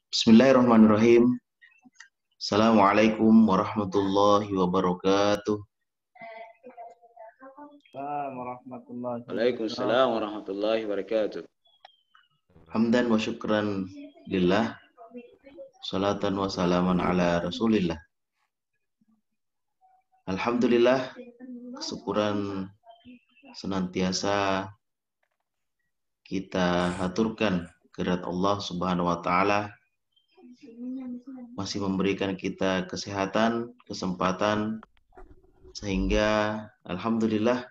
Bismillahirrahmanirrahim. Assalamualaikum warahmatullahi wabarakatuh. Assalamualaikum warahmatullahi Waalaikumsalam wabarakatuh. warahmatullahi wabarakatuh. Hamdan wa syukran lillah. Salatan wa salaman ala rasulillah. Alhamdulillah, kesyukuran senantiasa kita haturkan kehadirat Allah Subhanahu wa taala, masih memberikan kita kesehatan, kesempatan, sehingga alhamdulillah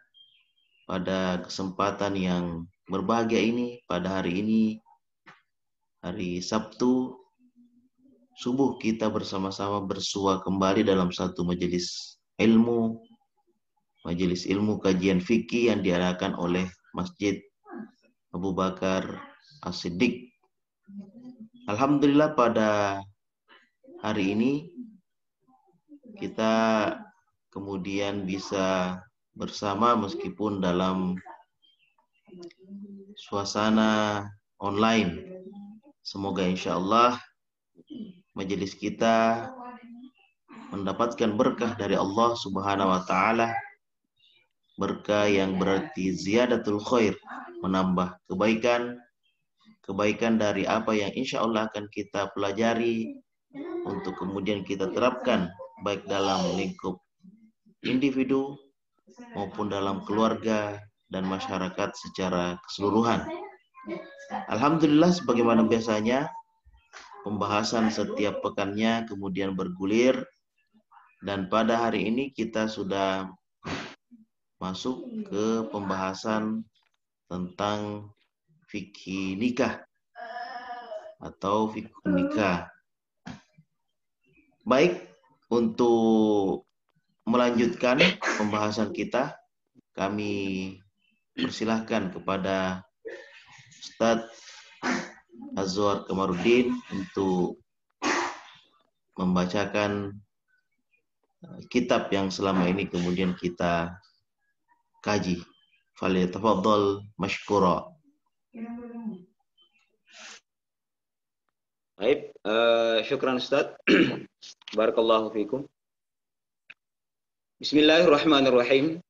pada kesempatan yang berbahagia ini, pada hari ini, hari Sabtu, subuh kita bersama-sama bersua kembali dalam satu majelis ilmu kajian fikih yang diadakan oleh Masjid Abu Bakar As-Siddiq. Alhamdulillah pada hari ini kita kemudian bisa bersama meskipun dalam suasana online. Semoga insya Allah majelis kita mendapatkan berkah dari Allah Subhanahu wa taala, berkah yang berarti ziyadatul khair, menambah kebaikan dari apa yang insya Allah akan kita pelajari untuk kemudian kita terapkan baik dalam lingkup individu maupun dalam keluarga dan masyarakat secara keseluruhan. Alhamdulillah, sebagaimana biasanya pembahasan setiap pekannya kemudian bergulir, dan pada hari ini kita sudah masuk ke pembahasan tentang fikih nikah atau fikih nikah. Baik, untuk melanjutkan pembahasan kita, kami persilahkan kepada Ustadz Azwar Kamarudin untuk membacakan kitab yang selama ini kemudian kita kaji. Falyatafaddal mashkura. Baik, syukran Ustaz. Barakallahu fikum. Bismillahirrahmanirrahim.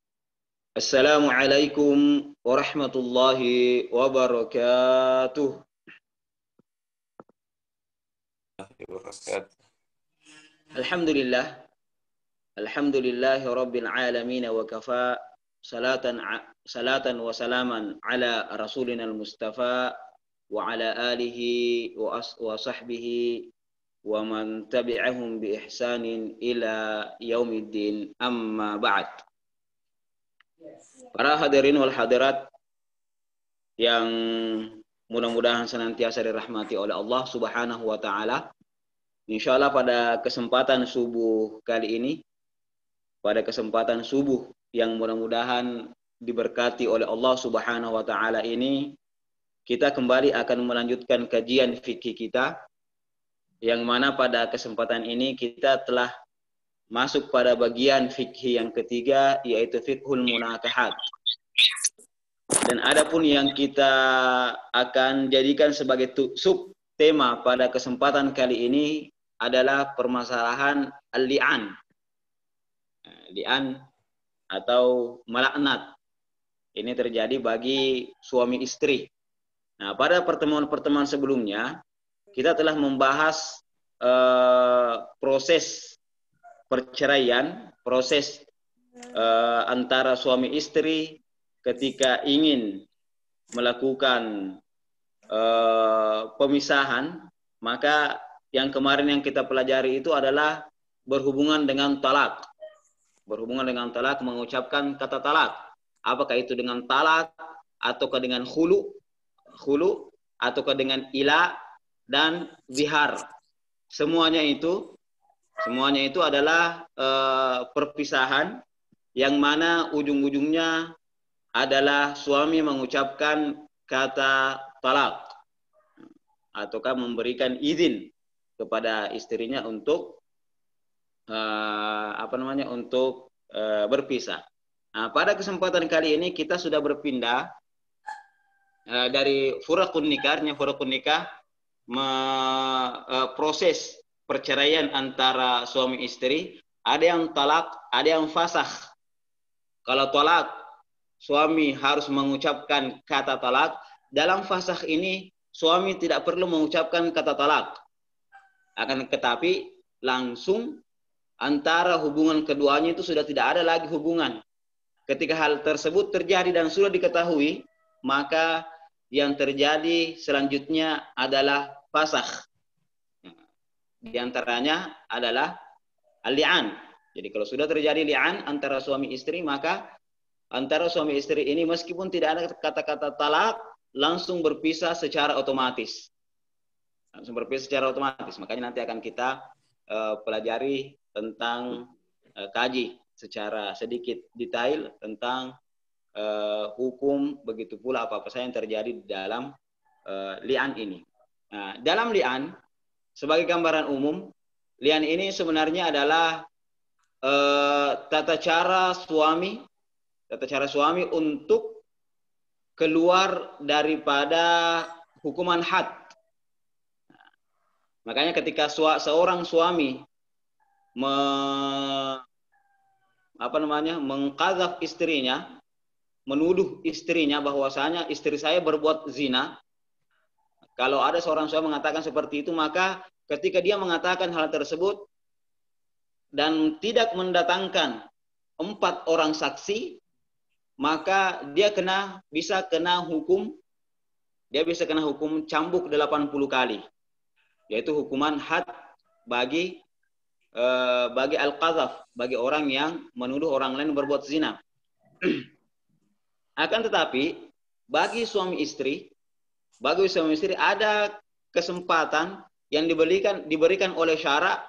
Assalamualaikum warahmatullahi wabarakatuh. Alhamdulillah. Alhamdulillahi rabbil alamin wa kafa. Salatan wa salaman ala rasulina al-mustafa wa ala alihi wa sahbihi wa man tabi'ahum bi ihsanin ila yaumiddin, amma ba'd. Para hadirin wal hadirat yang mudah-mudahan senantiasa dirahmati oleh Allah Subhanahu wa taala. Insyaallah pada kesempatan subuh kali ini, pada kesempatan subuh yang mudah-mudahan diberkati oleh Allah Subhanahu wa taala ini, kita kembali akan melanjutkan kajian fikih kita, yang mana pada kesempatan ini kita telah masuk pada bagian fikih yang ketiga, yaitu fiqhul munakahat. Dan adapun yang kita akan jadikan sebagai sub tema pada kesempatan kali ini adalah permasalahan al-li'an. Li'an atau melaknat. Ini terjadi bagi suami istri. Nah, pada pertemuan-pertemuan sebelumnya kita telah membahas proses perceraian, proses antara suami istri ketika ingin melakukan pemisahan. Maka yang kemarin yang kita pelajari itu adalah berhubungan dengan talak. Berhubungan dengan talak, mengucapkan kata talak. Apakah itu dengan talak, ataukah dengan khulu, ataukah dengan ila dan zihar. Semuanya itu adalah perpisahan yang mana ujung-ujungnya adalah suami mengucapkan kata talak ataukah memberikan izin kepada istrinya untuk berpisah. Nah, pada kesempatan kali ini kita sudah berpindah dari furaqun nikah proses perceraian antara suami istri, ada yang talak, ada yang fasakh. Kalau talak, suami harus mengucapkan kata talak. Dalam fasakh ini, suami tidak perlu mengucapkan kata talak. Akan tetapi, langsung antara hubungan keduanya itu sudah tidak ada lagi hubungan. Ketika hal tersebut terjadi dan sudah diketahui, maka yang terjadi selanjutnya adalah fasakh. Di antaranya adalah al-li'an. Jadi kalau sudah terjadi li'an antara suami istri, maka antara suami istri ini meskipun tidak ada kata-kata talak, langsung berpisah secara otomatis. Langsung berpisah secara otomatis. Makanya nanti akan kita pelajari tentang kaji secara sedikit detail tentang hukum, begitu pula apa-apa saja yang terjadi di dalam li'an ini. Nah, dalam li'an, sebagai gambaran umum, li'an ini sebenarnya adalah tata cara suami untuk keluar daripada hukuman had. Makanya ketika seorang suami mengqadzaf istrinya, menuduh istrinya bahwasanya istri saya berbuat zina. Kalau ada seorang suami mengatakan seperti itu, maka ketika dia mengatakan hal tersebut dan tidak mendatangkan 4 orang saksi, maka dia bisa kena hukum cambuk 80 kali, yaitu hukuman had bagi al-qadzaf, bagi orang yang menuduh orang lain berbuat zina. Akan tetapi bagi suami istri ada kesempatan yang diberikan oleh syara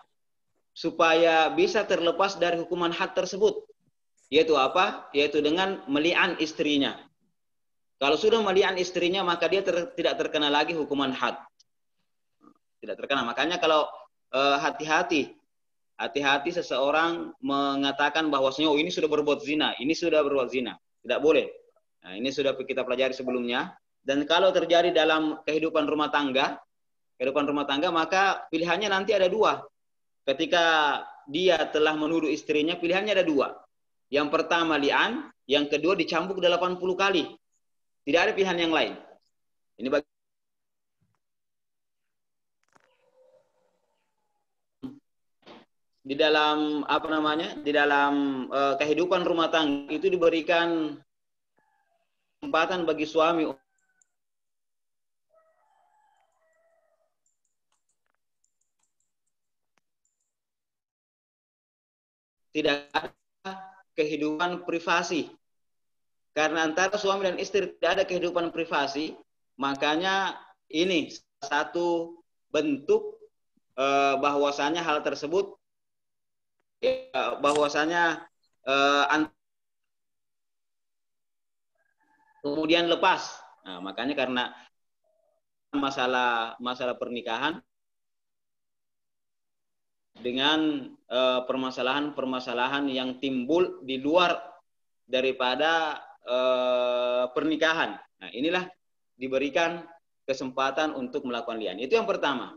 supaya bisa terlepas dari hukuman had tersebut. Yaitu apa? Yaitu dengan meli'an istrinya. Kalau sudah meli'an istrinya, maka dia tidak terkena lagi hukuman had. Tidak terkena. Makanya kalau hati-hati seseorang mengatakan bahwasanya ini sudah berbuat zina, ini sudah berbuat zina. Tidak boleh. Nah, ini sudah kita pelajari sebelumnya. Dan kalau terjadi dalam kehidupan rumah tangga, maka pilihannya nanti ada 2. Ketika dia telah menuduh istrinya, pilihannya ada 2. Yang pertama li'an, yang kedua dicambuk 80 kali. Tidak ada pilihan yang lain. Ini bagi di dalam kehidupan rumah tangga itu diberikan kesempatan bagi suami tidak ada kehidupan privasi. Karena antara suami dan istri tidak ada kehidupan privasi, makanya ini satu bentuk bahwasanya hal tersebut kemudian lepas. Nah, makanya karena masalah pernikahan dengan permasalahan yang timbul di luar daripada pernikahan. Nah, inilah diberikan kesempatan untuk melakukan li'an. Itu yang pertama.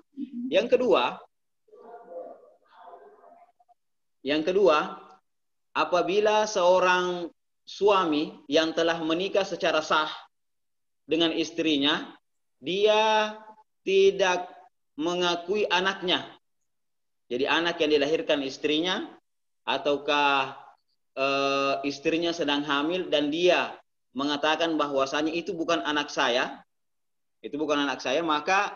Yang kedua, apabila seorang suami yang telah menikah secara sah dengan istrinya, dia tidak mengakui anaknya. Jadi anak yang dilahirkan istrinya, ataukah istrinya sedang hamil dan dia mengatakan bahwasanya itu bukan anak saya, maka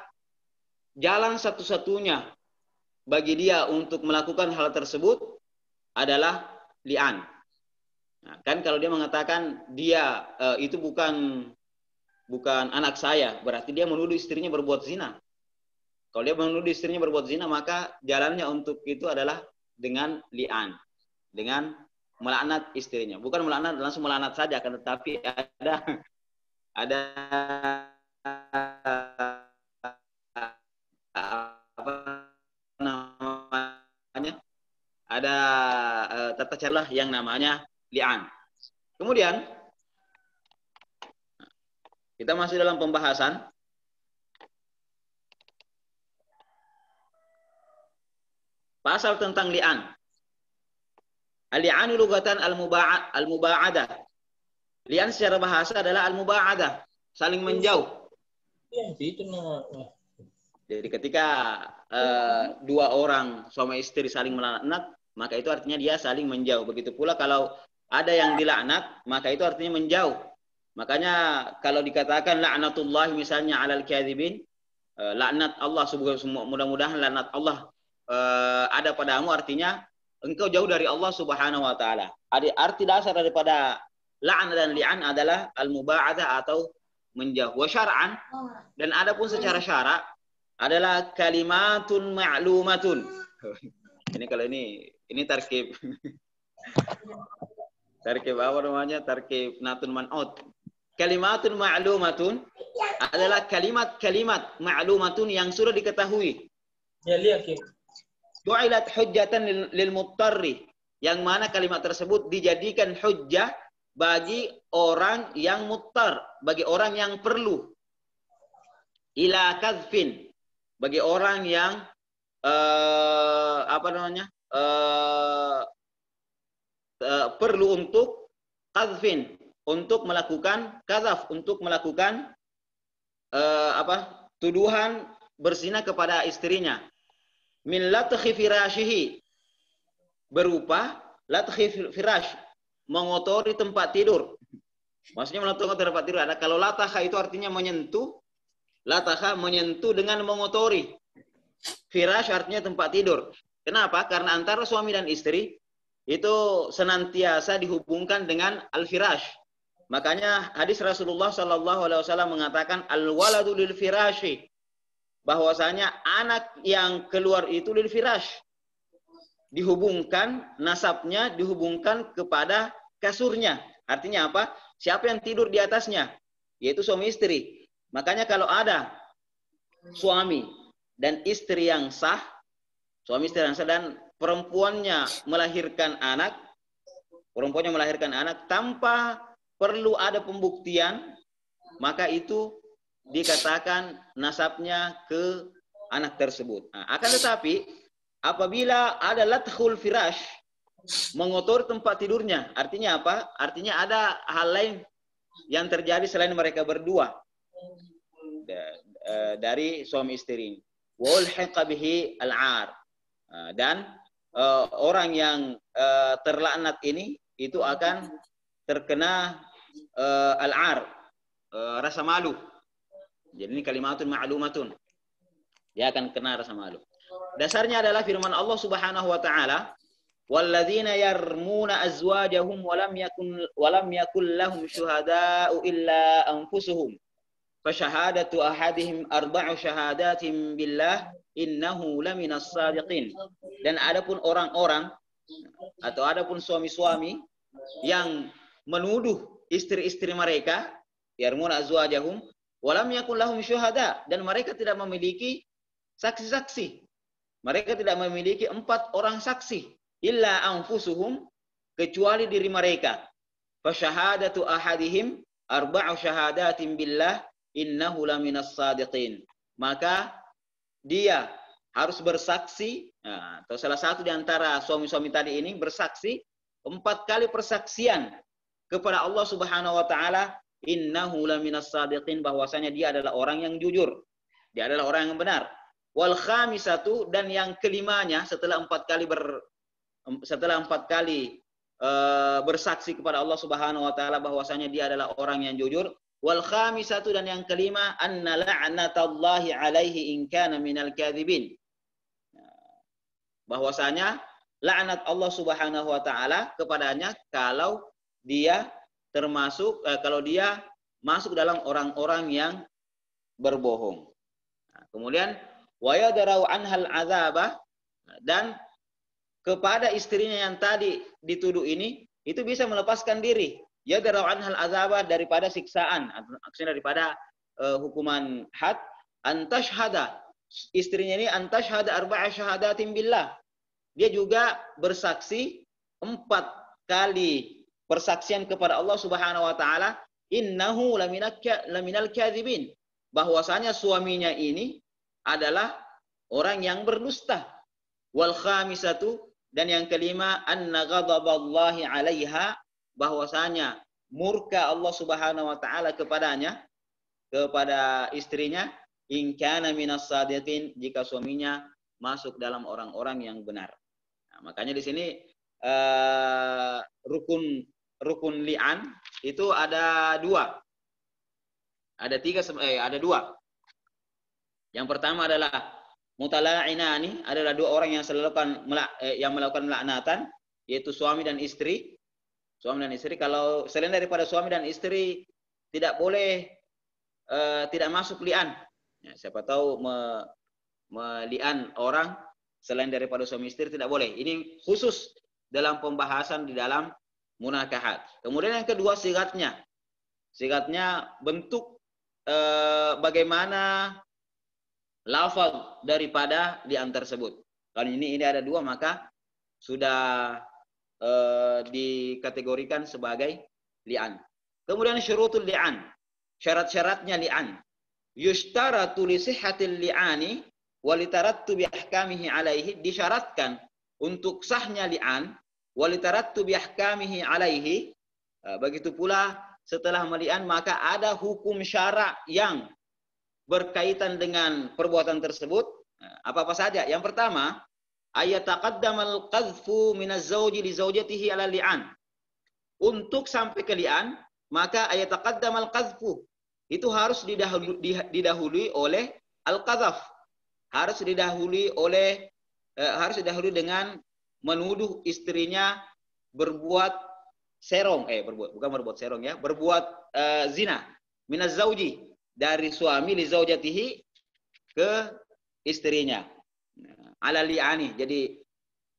jalan satu-satunya bagi dia untuk melakukan hal tersebut adalah li'an. Nah, kan kalau dia mengatakan dia itu bukan anak saya, berarti dia menuduh istrinya berbuat zina. Kalau dia menuduh istrinya berbuat zina, maka jalannya untuk itu adalah dengan li'an, dengan melaknat istrinya. Bukan melaknat langsung melaknat saja, kan, tetapi ada apa namanya? Ada tata cara yang namanya li'an. Kemudian kita masih dalam pembahasan pasal tentang li'an. Al-li'anu lugatan al-muba'adah. Li'an secara bahasa adalah al-muba'adah, saling menjauh. Jadi ketika dua orang suami istri saling melaknat, maka itu artinya dia saling menjauh. Begitu pula kalau ada yang dilaknat, maka itu artinya menjauh. Makanya kalau dikatakan laknatullah misalnya alal kadhibin, laknat Allah, mudah-mudahan laknat Allah ada padamu, artinya engkau jauh dari Allah Subhanahu wa taala. Arti dasar daripada la'an dan li'an adalah al-muba'adah atau menjauh. Wa syar'an, dan adapun secara syarak adalah kalimatun ma'lumatun. Ini kalau ini tarkib. Tarkib apa namanya? Tarkib natun man'ut. Kalimatun ma'lumatun adalah kalimat-kalimat ma'lumatun yang sudah diketahui. Ya, lihat. Ju'ilat hujjatan lil muttarri, yang mana kalimat tersebut dijadikan hujjah bagi orang yang muttar, bagi orang yang perlu. Ila kadzfin, bagi orang yang perlu untuk kadzfin, untuk melakukan kadzaf, untuk melakukan tuduhan berzina kepada istrinya. Min latkhi firashihi, berupa latkhi firash, mengotori tempat tidur. Maksudnya mengotori tempat tidur ada, kalau latakha itu artinya menyentuh, latakha menyentuh dengan mengotori. Firash artinya tempat tidur. Kenapa? Karena antara suami dan istri itu senantiasa dihubungkan dengan al-firash. Makanya hadis Rasulullah SAW mengatakan al-waladu lil firashi, bahwasanya anak yang keluar itu lil firash, dihubungkan, nasabnya dihubungkan kepada kasurnya. Artinya apa? Siapa yang tidur di atasnya? Yaitu suami istri. Makanya kalau ada suami dan istri yang sah, suami istri yang sah dan perempuannya melahirkan anak tanpa perlu ada pembuktian, maka itu dikatakan nasabnya ke anak tersebut. Nah, akan tetapi apabila ada lathul firash, mengotori tempat tidurnya, artinya apa? Artinya ada hal lain yang terjadi selain mereka berdua dari suami istri. Walhiqa bihi al-'ar, dan orang yang terlaknat ini itu akan terkena al-'ar, rasa malu. Jadi ini kalimatun ma'lumatun, dia akan kena rasa malu. Dasarnya adalah firman Allah Subhanahu wa taala, walladzina yarmuna azwajahum walam yakul lahum syuhada'u illa anfusuhum fasyahadatu ahadihim arba'u syahadatin billah innahu laminas sadiqin. Dan adapun orang-orang atau adapun suami-suami yang menuduh istri-istri mereka, yarmuna azwajahum walam yakul lahum syuhada, dan mereka tidak memiliki saksi-saksi. Mereka tidak memiliki 4 orang saksi, illa anfusuhum, kecuali diri mereka. Fasyahadatu ahadihim arba'u syahadatin billah innahu laminas sadiqin. Maka dia harus bersaksi, atau salah satu di antara suami-suami tadi ini bersaksi 4 kali persaksian kepada Allah Subhanahu wa taala, innahu laminas sadiqin, bahwasanya dia adalah orang yang jujur, dia adalah orang yang benar. Wal khamisatu, dan yang kelimanya setelah 4 kali bersaksi kepada Allah Subhanahu wa taala bahwasanya dia adalah orang yang jujur. Wal khamisatu, dan yang kelima, anna la'natallahi alaihi in kana minal kadhibin, bahwasanya laknat Allah Subhanahu wa taala kepadanya kalau dia kalau dia masuk dalam orang-orang yang berbohong. Kemudian wa yadra'u anhal azaba, dan kepada istrinya yang tadi dituduh ini itu bisa melepaskan diri, yadra'u anhal azaba, daripada siksaan, maksudnya daripada hukuman had, antashhada, istrinya ini antashhada arba'a syahadatin billah, dia juga bersaksi 4 kali persaksian kepada Allah Subhanahu wa taala, innahu laminal kadzibin, bahwasanya suaminya ini adalah orang yang berdusta. Wal khamisatu, dan yang kelima, anna ghadaballahi 'alaiha, bahwasanya murka Allah Subhanahu wa taala kepadanya, kepada istrinya, in kana minas sadiqin, jika suaminya masuk dalam orang-orang yang benar. Nah, makanya di sini rukun li'an itu ada dua. Ada dua. Yang pertama adalah mutala'inani, adalah dua orang yang melakukan melaknatan, yaitu suami dan istri. Suami dan istri, kalau selain daripada suami dan istri tidak boleh, tidak masuk li'an. Ya, siapa tahu meli'an orang selain daripada suami istri tidak boleh. Ini khusus dalam pembahasan di dalam munakahat. Kemudian yang kedua sigatnya. Sigatnya bentuk bagaimana lafaz daripada li'an tersebut. Kalau ini ada dua, maka sudah dikategorikan sebagai li'an. Kemudian syurutul li'an, syarat-syaratnya li'an. Yushtaratu li sihhatil li'ani wa litarattu bi ahkamihi alaihi, disyaratkan untuk sahnya li'an, wa litarattu bi ahkamihi alaihi, begitu pula setelah meli'an maka ada hukum syara yang berkaitan dengan perbuatan tersebut. Apa-apa saja? Yang pertama, ayataqaddamal qadhfu minaz zawji li zawjatihi ala li'an. Untuk sampai ke li'an, maka ayataqaddamal qadhfu, itu harus didahului oleh al-qadhaf. Harus didahului dengan menuduh istrinya berbuat serong, bukan berbuat serong ya, berbuat zina, minaz zauji, dari suami li zaujatihi ke istrinya. Ala li'ani, jadi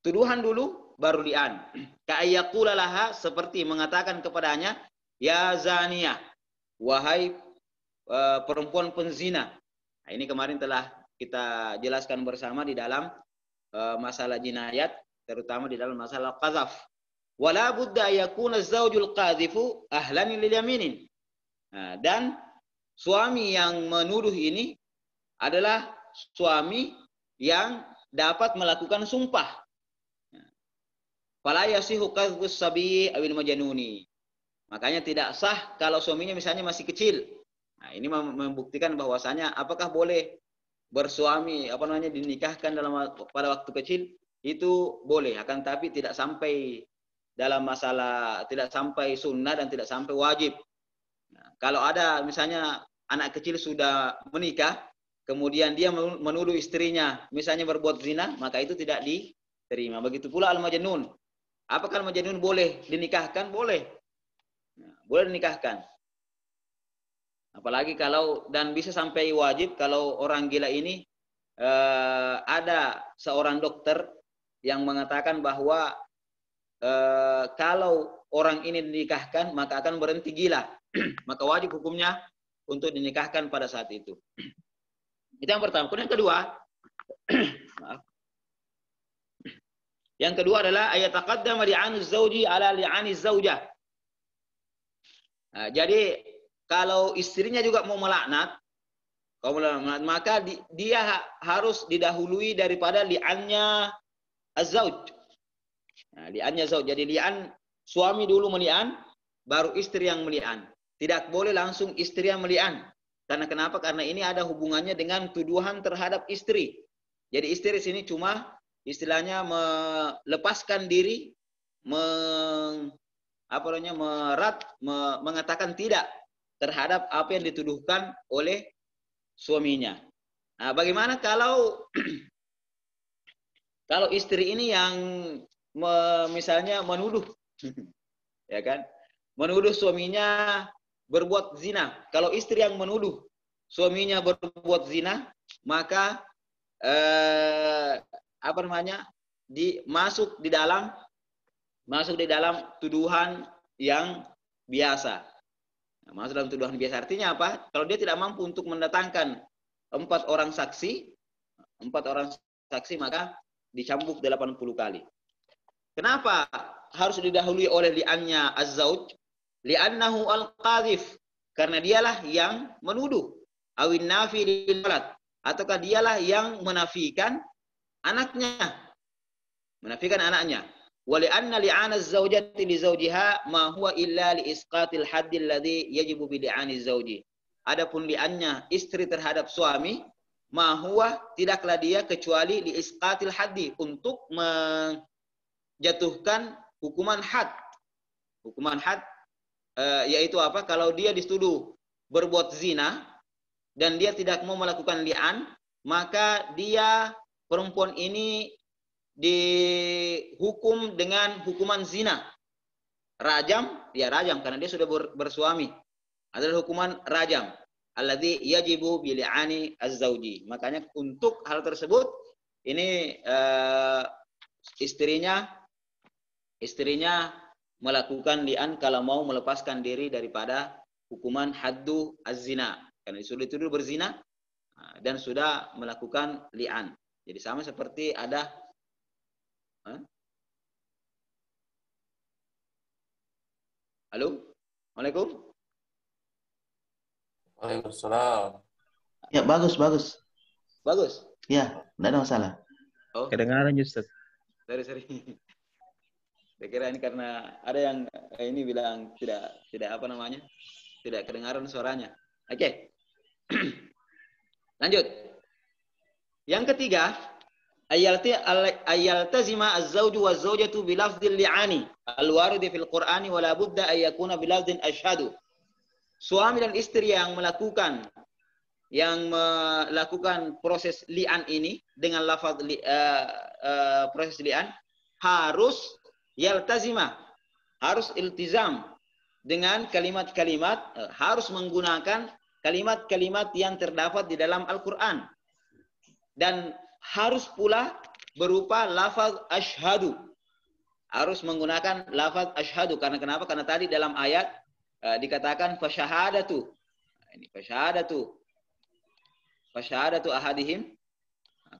tuduhan dulu baru li'an. Ka'ayyaqula laha, seperti mengatakan kepadanya, ya zaniyah, wahai perempuan penzina. Nah, ini kemarin telah kita jelaskan bersama di dalam masalah jinayat, terutama di dalam masalah qazaf. Wala budda yakuna az-zawjul qadhifu ahlan lil yaminin. Dan suami yang menuduh ini adalah suami yang dapat melakukan sumpah. Fala yasihu qadhfus sabi awil majnuni. Makanya tidak sah kalau suaminya misalnya masih kecil. Nah, ini membuktikan bahwasanya apakah boleh bersuami dinikahkan pada waktu kecil, itu boleh, akan tapi tidak sampai dalam masalah, tidak sampai sunnah dan tidak sampai wajib. Nah, kalau ada misalnya anak kecil sudah menikah, kemudian dia menuduh istrinya misalnya berbuat zina, maka itu tidak diterima. Begitu pula al-majnun. Apakah al-majnun boleh dinikahkan? Boleh. Nah, boleh dinikahkan. Apalagi kalau, dan bisa sampai wajib kalau orang gila ini ada seorang dokter yang mengatakan bahwa kalau orang ini dinikahkan maka akan berhenti gila. Maka wajib hukumnya untuk dinikahkan pada saat itu. Itu yang pertama. Kemudian yang kedua, maaf. Yang kedua adalah ayat taqaddama li'anu zauji ala li'ani zaujah. Nah, jadi kalau istrinya juga mau melaknat, maka dia harus didahului daripada li'annya az-zauj. Nah, li'annya zauj. Jadi li'an suami dulu meli'an, baru istri yang meli'an. Tidak boleh langsung istri yang meli'an. Karena kenapa? Karena ini ada hubungannya dengan tuduhan terhadap istri. Jadi istri sini cuma istilahnya melepaskan diri, mengatakan tidak terhadap apa yang dituduhkan oleh suaminya. Nah, bagaimana kalau kalau istri ini yang misalnya menuduh, ya kan, menuduh suaminya berbuat zina. Kalau istri yang menuduh suaminya berbuat zina, maka masuk di dalam tuduhan yang biasa. Masuk dalam tuduhan biasa artinya apa? Kalau dia tidak mampu untuk mendatangkan 4 orang saksi, maka dicambuk 80 kali. Kenapa harus didahului oleh li'annya az-zauj? Li'annahu al-qadhif. Karena dialah yang menuduh. Awin nafi lil walad. Ataukah dialah yang menafikan anaknya. menafikan anaknya. Wa li'anna li'ana az-zawjati li zawjiha ma huwa illa li isqatil haddi alladhi yajibu bi li'ani az-zawji. Adapun li'annya istri terhadap suami, ma huwa tidaklah dia kecuali li isqatil haddi, untuk menjatuhkan hukuman had. Hukuman had yaitu apa? Kalau dia dituduh berbuat zina dan dia tidak mau melakukan li'an, maka dia, perempuan ini, dihukum dengan hukuman zina. Rajam, dia rajam karena dia sudah bersuami. Adalah hukuman rajam. Alladzi yajibu bi li'ani az-zawji. Makanya untuk hal tersebut ini istrinya melakukan li'an kalau mau melepaskan diri daripada hukuman haddu az-zina. Karena sudah dituduh berzina dan sudah melakukan li'an. Jadi sama seperti ada halo? Assalamualaikum? Waalaikumsalam. Ya, bagus. Bagus? Ya, tidak ada masalah. Oh, Kedengaran Ustaz. sorry. Saya kira ini karena ada yang ini bilang tidak apa namanya? Tidak kedengaran suaranya. Oke. Lanjut. Yang ketiga, ayaltazima az-zawju waz-zawjatu bi lafdhil li'ani al-warid fil Qur'ani wa la budda ay yakuna bi lafdhin ashhadu. Suami dan istri yang melakukan proses li'an ini dengan lafaz proses li'an harus yaltazima, harus iltizam dengan kalimat-kalimat, harus menggunakan kalimat-kalimat yang terdapat di dalam Al-Quran, dan harus pula berupa lafaz asyhadu, harus menggunakan lafaz asyhadu. Karena kenapa? Karena tadi dalam ayat dikatakan fasyahadatu, ini fasyahadatu ahadihim,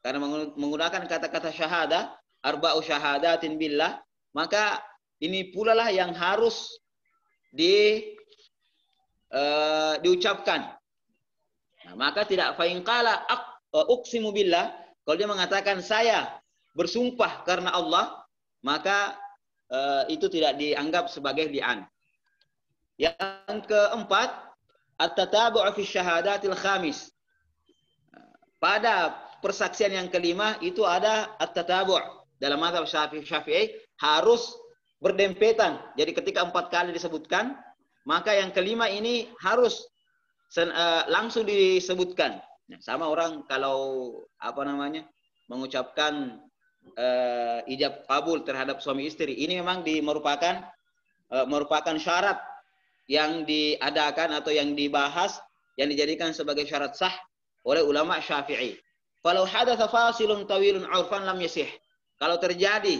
karena menggunakan kata-kata syahadah, arba'u syahadatin billah, maka ini pula lah yang harus diucapkan. Nah, maka tidak fa'in qala uqsimu billah, kalau dia mengatakan saya bersumpah karena Allah, maka itu tidak dianggap sebagai li'an. Yang keempat, at-tatabu'u fi syahadatil khamis. Pada persaksian yang kelima itu ada at-tatabu'. Dalam mazhab Syafi'i harus berdempetan. Jadi ketika 4 kali disebutkan, maka yang kelima ini harus langsung disebutkan. Nah, sama orang kalau mengucapkan ijab kabul terhadap suami istri, ini memang merupakan syarat yang diadakan atau yang dibahas, yang dijadikan sebagai syarat sah oleh ulama Syafi'i. Kalau hadatsa fasilun tawilun 'urfan lam yasih. Kalau terjadi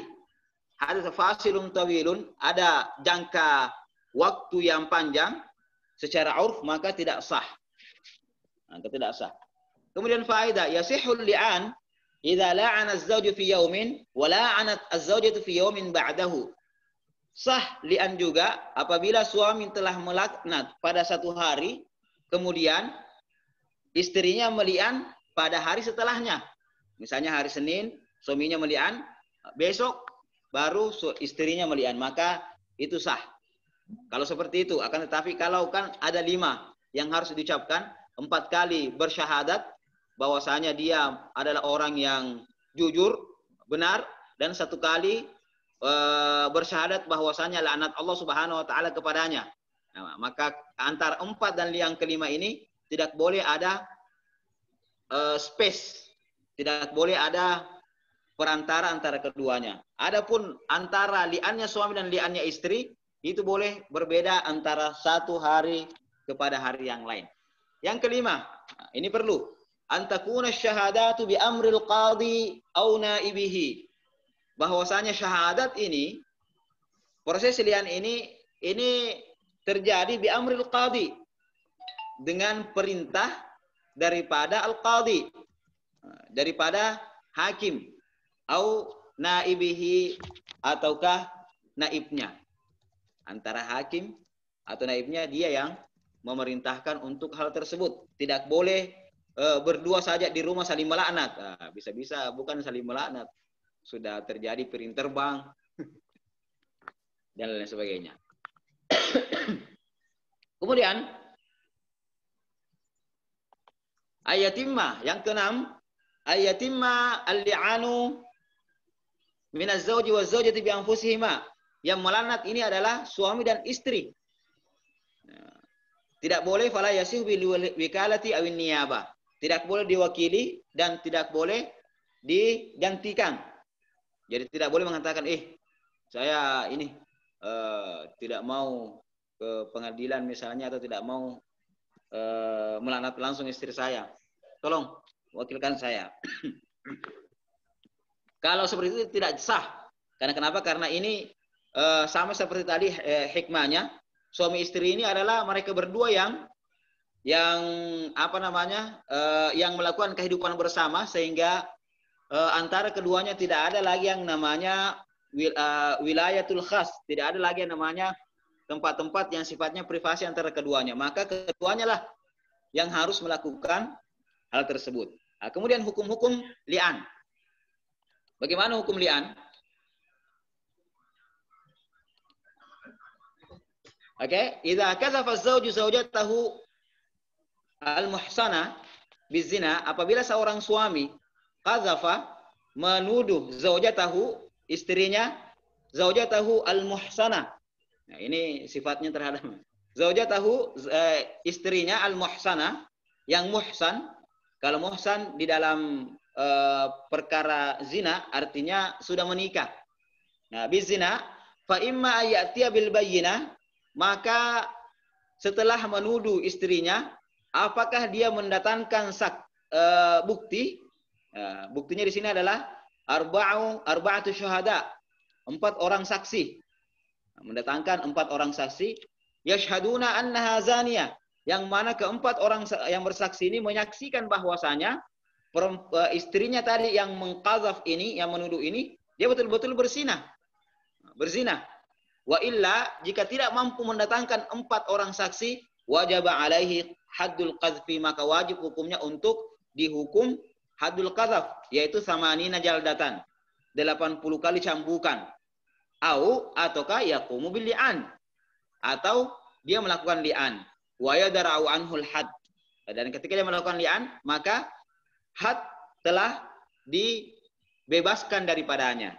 hadatsa fasilun tawilun, ada jangka waktu yang panjang secara 'urf, maka tidak sah. Kemudian faedah, yasihul li'an idza la'ana az-zawju fi yaumin wa la'anat az-zawjatu fi yaumin ba'dahu. Sah li'an juga apabila suami telah melaknat pada satu hari, kemudian istrinya meli'an pada hari setelahnya. Misalnya hari Senin, suaminya meli'an, besok baru istrinya meli'an, maka itu sah. Kalau seperti itu. Akan tetapi kalau kan ada 5 yang harus diucapkan, 4 kali bersyahadat bahwasanya dia adalah orang yang jujur, benar, dan 1 kali bersyahadat bahwasanya laknat Allah Subhanahu wa taala kepadanya. Nah, maka antara 4 dan yang kelima ini tidak boleh ada space, tidak boleh ada perantara antara keduanya. Adapun antara li'annya suami dan li'annya istri itu boleh berbeda antara 1 hari kepada hari yang lain. Yang kelima, ini perlu antakuna syahadatu bi amril qadhi au naibihi. Bahwasanya syahadat ini, proses li'an ini terjadi bi amril qadhi, dengan perintah daripada al-qadhi, daripada hakim, au naibihi, ataukah naibnya. Antara hakim atau naibnya, dia yang memerintahkan untuk hal tersebut. Tidak boleh berdua saja di rumah saling melaknat. Bisa-bisa bukan saling melaknat. sudah terjadi piring terbang dan lain sebagainya. Kemudian ayatimma yang keenam, ayatimma al-li'anu min az-zawji wa az-zawjati bi anfusihima. Yang melanat ini adalah suami dan istri. Tidak boleh fala yasih bil wikalati awin niyabah. Tidak boleh diwakili dan tidak boleh digantikan. Jadi tidak boleh mengatakan saya ini tidak mau ke pengadilan misalnya, atau tidak mau melanat langsung istri saya. Tolong wakilkan saya. Kalau seperti itu tidak sah. Karena kenapa? Karena ini sama seperti tadi hikmahnya, suami istri ini adalah mereka berdua yang apa namanya, yang melakukan kehidupan bersama, sehingga antara keduanya tidak ada lagi yang namanya wilayatul khas, tidak ada lagi yang namanya tempat-tempat yang sifatnya privasi antara keduanya. Maka keduanya lah yang harus melakukan hal tersebut. Nah, kemudian hukum-hukum li'an. Bagaimana hukum li'an? Oke, idza kadzafa az-zawju zawjatahu al-muhsana bizina, apabila seorang suami kadzafa menuduh zawjatahu istrinya, zawjatahu al-muhsana. Nah, ini sifatnya terhadap zawjatahu istrinya al-muhsana, yang muhsan. Kalau muhsan di dalam perkara zina artinya sudah menikah. Nah, bizina fa imma ayatiya bil bayyinah, maka setelah menuduh istrinya, apakah dia mendatangkan bukti? Buktinya di sini adalah arba'atu syuhada, 4 orang saksi. Mendatangkan 4 orang saksi, yashhaduna annaha zaniyah, yang mana keempat orang yang bersaksi ini menyaksikan bahwasanya istrinya tadi yang mengqadzaf ini, yang menuduh ini, dia betul-betul berzina. Wa illa, jika tidak mampu mendatangkan 4 orang saksi, wajib alaihi haddul qadzfi, maka wajib hukumnya untuk dihukum haddul qadzaf, yaitu samanina jaldatan, 80 kali cambukan. Ataukah yaqumu bil li'an, atau dia melakukan li'an. Wa yadra'u anhul had, dan ketika dia melakukan li'an, maka had telah dibebaskan daripadanya.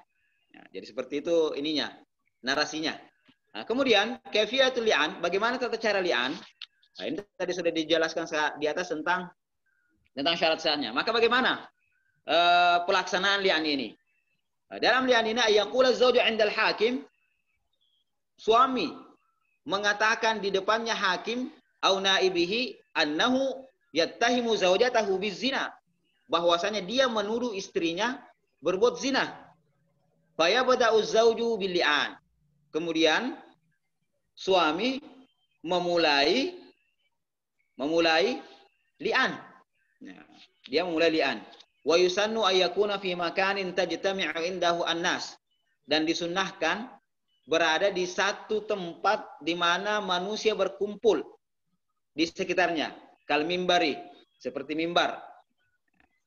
Nah, jadi seperti itu ininya, narasinya. Nah, kemudian kaifiyatul li'an, bagaimana tata cara li'an? Nah, ini tadi sudah dijelaskan di atas tentang syarat-syaratnya. Maka bagaimana pelaksanaan li'an ini? Nah, dalam li'an ini ayaqula zawju 'indal hakim, suami mengatakan di depannya hakim au naibihi annahu yattahimu zawjatahu bizina, bahwasanya dia menuduh istrinya berbuat zina. Fayabda'u zawju bil li'an, kemudian suami memulai li'an. Nah, dia memulai li'an. Wa yusannu ayyakuna fi makanin tajtami'u indahu an-nas, dan disunnahkan berada di satu tempat di mana manusia berkumpul di sekitarnya. Kal mimbari, seperti mimbar.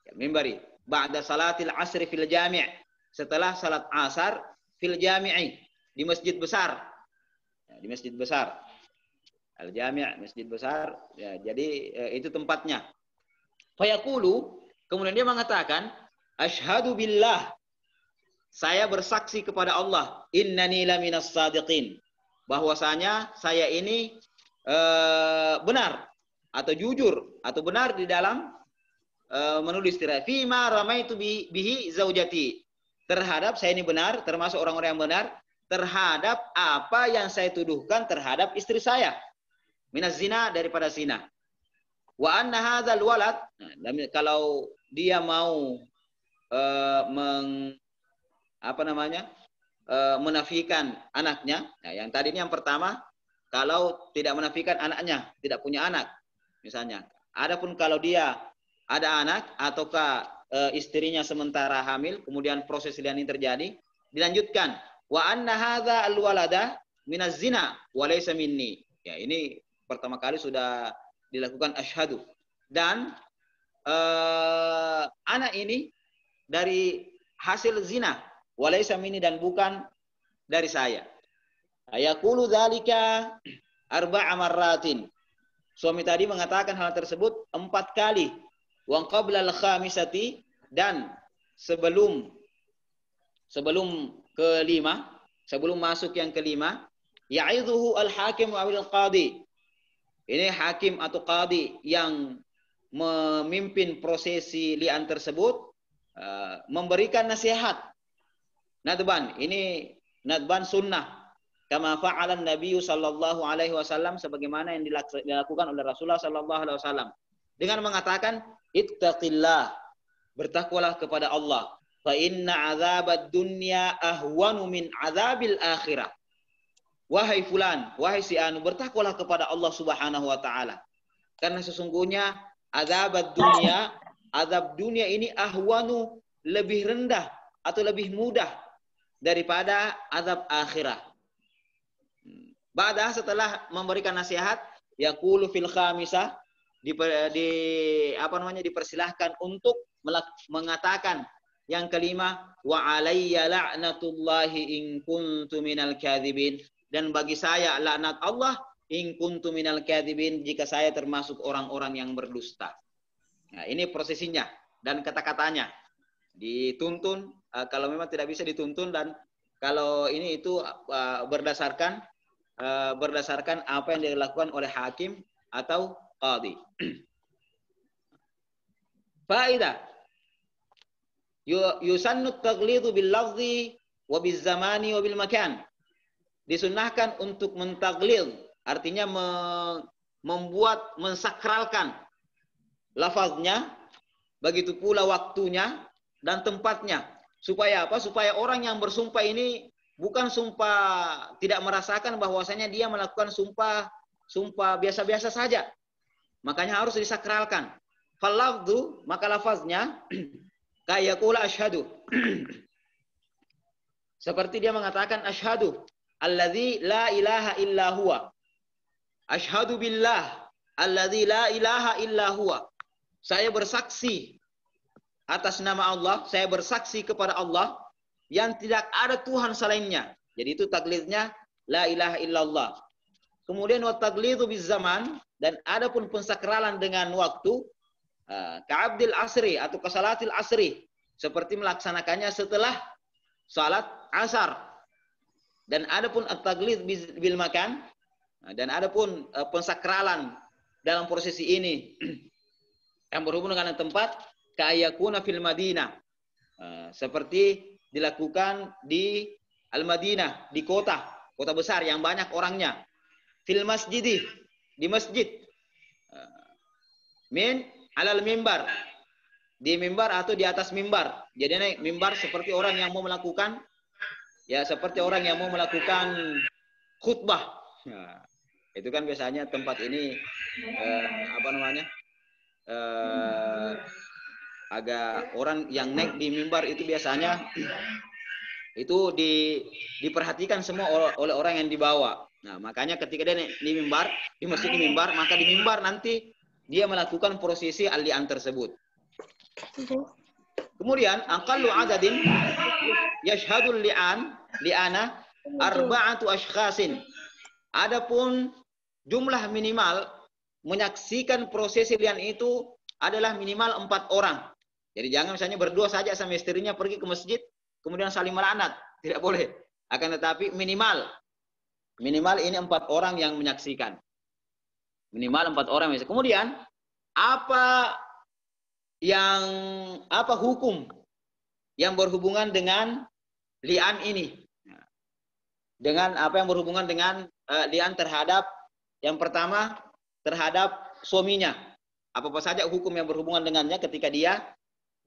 Kal mimbari. Ba'da salatil asri fil jami', setelah salat asar fil jami'i, di masjid besar. Di masjid besar. Al-jami', masjid besar. Ya, jadi itu tempatnya. Fayaqulu, kemudian dia mengatakan, asyhadu billah, saya bersaksi kepada Allah, innani laminas sadiqin, bahwasanya saya ini benar atau jujur atau benar di dalam menulis istri. Fima ramaitu bihi zaujati, terhadap saya ini benar, termasuk orang-orang yang benar terhadap apa yang saya tuduhkan terhadap istri saya, minaz zina, daripada zina. Wa anna hadzal walad, kalau dia mau menafikan anaknya. Nah, yang tadi ini yang pertama, kalau tidak menafikan anaknya, tidak punya anak misalnya. Adapun kalau dia ada anak ataukah istrinya sementara hamil, kemudian proses li'an ini terjadi, dilanjutkan wa anna hadza al-walada minaz zina wa laysa minni. Ya, ini pertama kali sudah dilakukan asyhadu, dan anak ini dari hasil zina, walaysa minni, dan bukan dari saya. Ayaqulu dzalika arba'a marratin. Suami tadi mengatakan hal tersebut 4 kali. Wa qabla al-khamisati, dan sebelum kelima, sebelum masuk yang kelima, ya'idhuhu al-hakim wa al-qadi. Ini hakim atau qadi yang memimpin prosesi li'an tersebut, memberikan nasihat. Nadban, ini nadban sunnah. Kama fa'alan Nabi sallallahu alaihi wasallam, sebagaimana yang dilakukan oleh Rasulullah sallallahu alaihi wasallam, dengan mengatakan ittaqillah, bertakwalah kepada Allah. Fa inna 'adzabad dunya ahwanu min 'adzabil akhirah. Wahai fulan, wahai si anu, bertakwalah kepada Allah Subhanahu wa taala. Karena sesungguhnya azab dunia ini ahwanu, lebih rendah atau lebih mudah daripada azab akhirat. Ba'da, setelah memberikan nasihat, yaqulu fil khamisah, dipersilahkan untuk mengatakan yang kelima, wa alayya la'natullahi in kuntu minal kadhibin, dan bagi saya laknat Allah in kuntu minal kadhibin, jika saya termasuk orang-orang yang berdusta. Nah, ini prosesinya dan kata-katanya. Dituntun kalau memang tidak bisa dituntun, dan kalau ini itu berdasarkan apa yang dilakukan oleh hakim atau qadi. Faedah. Yusannu at-taghlidhu bil lafzi wa bil zamani wa bil makan. Disunnahkan untuk mentaghlid, artinya mensakralkan lafaznya, begitu pula waktunya dan tempatnya. Supaya apa? Supaya orang yang bersumpah ini bukan sumpah tidak merasakan bahwasanya dia melakukan sumpah biasa-biasa saja. Makanya harus disakralkan. Fal-lafdhu, maka lafaznya kayaqula asyhadu. Seperti dia mengatakan asyhadu alladzi la ilaha illa huwa. Asyhadu billah alladzi la ilaha illa huwa. Saya bersaksi atas nama Allah, saya bersaksi kepada Allah yang tidak ada Tuhan selainnya. Jadi itu taklidnya la ilaha illallah. Kemudian wa taklidhu biz zaman, dan adapun pensakralan dengan waktu, ka'abdil asri atau kasalatil asri, seperti melaksanakannya setelah salat asar. Dan adapun at-taglid bil makan, dan adapun pensakralan dalam prosesi ini yang berhubungan dengan tempat, ka'ayakuna fil Madinah, seperti dilakukan di Al-Madinah, di kota besar yang banyak orangnya. Fil masjidi, di masjid. Min alal mimbar, di mimbar atau di atas mimbar. Jadi naik mimbar seperti orang yang mau melakukan, ya seperti orang yang mau melakukan khutbah. Nah, itu kan biasanya tempat ini agak orang yang naik di mimbar itu biasanya itu diperhatikan semua oleh orang yang dibawa. Nah, makanya ketika dia naik di mimbar, di masjid di mimbar, maka di mimbar nanti dia melakukan prosesi al-li'an tersebut. Kemudian aqallu adadin yashhadul li'ana arba'atu ashkhasin. Adapun jumlah minimal menyaksikan prosesi li'an itu adalah minimal 4 orang. Jadi jangan misalnya berdua saja sama istrinya pergi ke masjid kemudian saling melaknat, tidak boleh. Akan tetapi minimal ini 4 orang yang menyaksikan. Minimal 4 orang. Kemudian apa hukum yang berhubungan dengan li'an ini? Dengan apa yang berhubungan dengan li'an terhadap, yang pertama terhadap suaminya. Apa saja hukum yang berhubungan dengannya ketika dia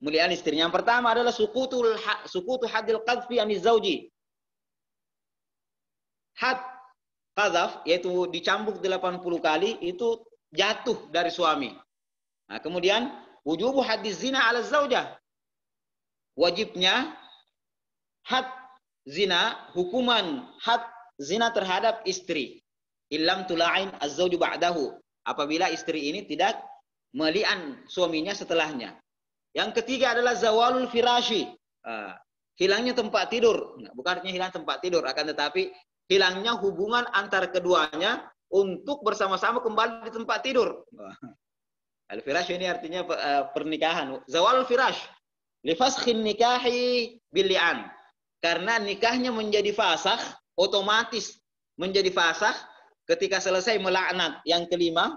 meli'an istrinya. Yang pertama adalah sukutu hadil qadfi aniz zauji. Had qadhaf, yaitu dicambuk 80 kali, itu jatuh dari suami. Nah, kemudian wujubu hadis zina ala zaujah. Wajibnya had zina, hukuman had zina terhadap istri. Illam tula'in az-zauju ba'dahu. Apabila istri ini tidak meli'an suaminya setelahnya. Yang ketiga adalah zawalul firashi. hilangnya tempat tidur. Nah, bukan artinya hilang tempat tidur, akan tetapi hilangnya hubungan antara keduanya untuk bersama-sama kembali di tempat tidur. Al-firash ini artinya pernikahan. Zawal firash li faskhin nikahi bil li'an. Karena nikahnya menjadi fasakh, otomatis menjadi fasakh ketika selesai melaknat yang kelima.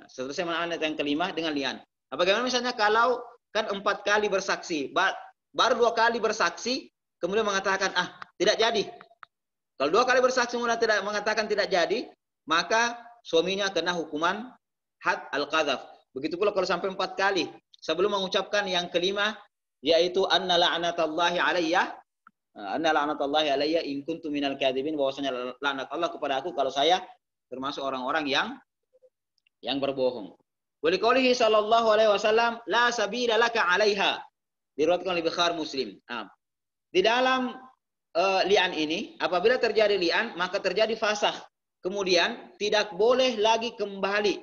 Selesai melaknat yang kelima dengan li'an. Bagaimana misalnya kalau kan 4 kali bersaksi, baru 2 kali bersaksi, kemudian mengatakan tidak jadi. Kalau 2 kali bersaksi kemudian tidak mengatakan tidak jadi, maka suaminya kena hukuman had al-qadzaf. Begitu pula kalau sampai 4 kali sebelum mengucapkan yang kelima, yaitu anna la'natallahi alayya in kuntu minal kadhibin, bahwasanya laknat Allah kepada aku kalau saya termasuk orang-orang yang berbohong. Wa liqaulihi sallallahu alaihi wasallam la sabila laka 'alaiha. Diriwayatkan oleh Bukhari Muslim. Di dalam li'an ini, apabila terjadi li'an, maka terjadi fasakh. Kemudian tidak boleh lagi kembali.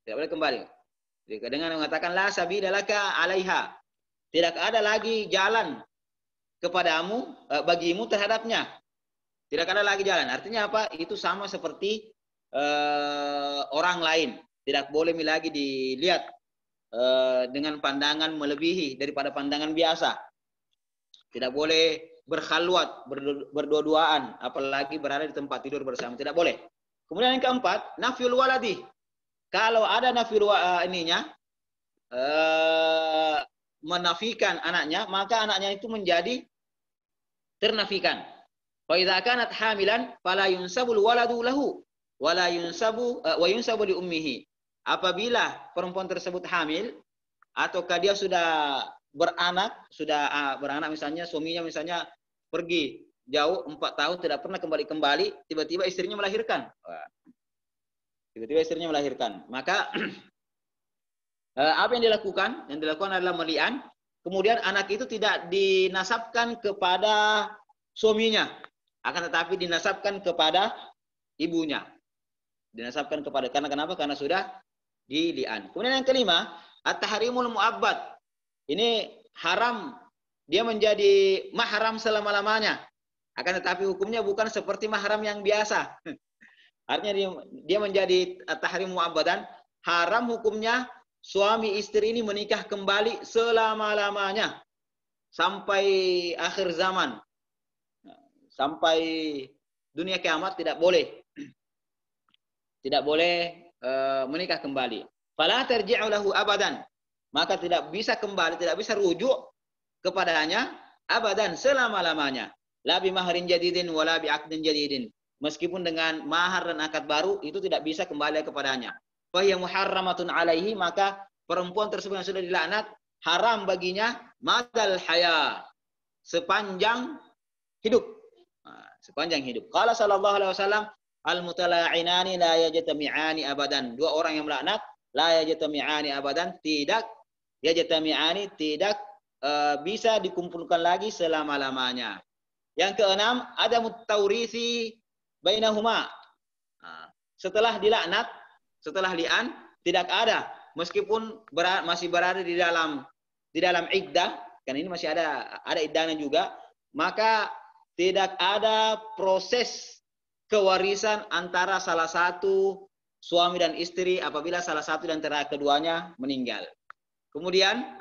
Tidak boleh kembali. Dengan mengatakan la sabila laka 'alaiha. Tidak ada lagi jalan kepadamu, bagimu terhadapnya. Tidak ada lagi jalan. Artinya apa? Itu sama seperti orang lain. Tidak boleh lagi dilihat dengan pandangan melebihi daripada pandangan biasa. Tidak boleh berkhalwat, berdua-duaan, apalagi berada di tempat tidur bersama. Tidak boleh. Kemudian yang keempat, nafyul waladi. Kalau ada nafyul menafikan anaknya, maka anaknya itu menjadi ternafikan. Fa idza kanat hamilan fala yunsabul waladu lahu wala yunsabu wa yunsabu li ummihi. Apabila perempuan tersebut hamil ataukah dia sudah beranak misalnya suaminya misalnya pergi jauh 4 tahun tidak pernah kembali, tiba-tiba istrinya melahirkan. Maka apa yang dilakukan? Yang dilakukan adalah meli'an. Kemudian anak itu tidak dinasabkan kepada suaminya, akan tetapi dinasabkan kepada ibunya. Dinasabkan kepada, karena kenapa? Karena sudah dili'an. Kemudian yang kelima, at-tahrimul mu'abbad. Ini haram, dia menjadi mahram selama-lamanya. Akan tetapi hukumnya bukan seperti mahram yang biasa. Artinya dia menjadi at-tahrim mu'abbadan, haram hukumnya suami istri ini menikah kembali selama-lamanya sampai akhir zaman. Sampai dunia kiamat tidak boleh. Tidak boleh menikah kembali. Fala tarji'u lahu abadan. Maka tidak bisa kembali, tidak bisa rujuk kepadanya abadan selama-lamanya. La bi mahrin jadidin wala bi aqdin jadidin. Meskipun dengan mahar dan akad baru itu tidak bisa kembali kepadanya. Fa hiya muharramatun alaihi, maka perempuan tersebut yang sudah dilaknat haram baginya madal haya, sepanjang hidup. Sepanjang hidup. Qala sallallahu alaihi wasallam al-mutala'inani la yajtami'ani abadan. 2 orang yang melaknat la yajtami'ani abadan, tidak bisa dikumpulkan lagi selama-lamanya. Yang keenam, ada mutaurisi bainahuma. Setelah dilaknat, setelah li'an, tidak ada, meskipun masih berada di dalam iddah, kan ini masih ada iddahnya juga, maka tidak ada proses kewarisan antara salah satu suami dan istri apabila salah satu dan antara keduanya meninggal. Kemudian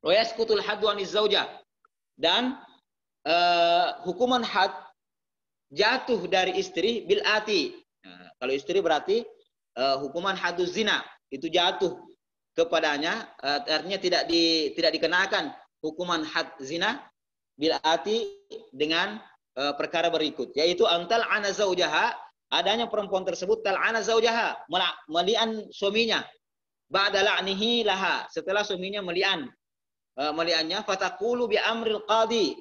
wa yasqutul haddu aniz zaujah, dan hukuman had jatuh dari istri bil ati. Kalau istri berarti hukuman haduz zina itu jatuh kepadanya, artinya tidak dikenakan hukuman had zina bil ati dengan perkara berikut, yaitu antal ana zaujaha, adanya perempuan tersebut tal'ana zaujaha, melian suaminya, ba'da la'nihi laha, setelah suaminya meliannya, fataqulu bi amril qadi,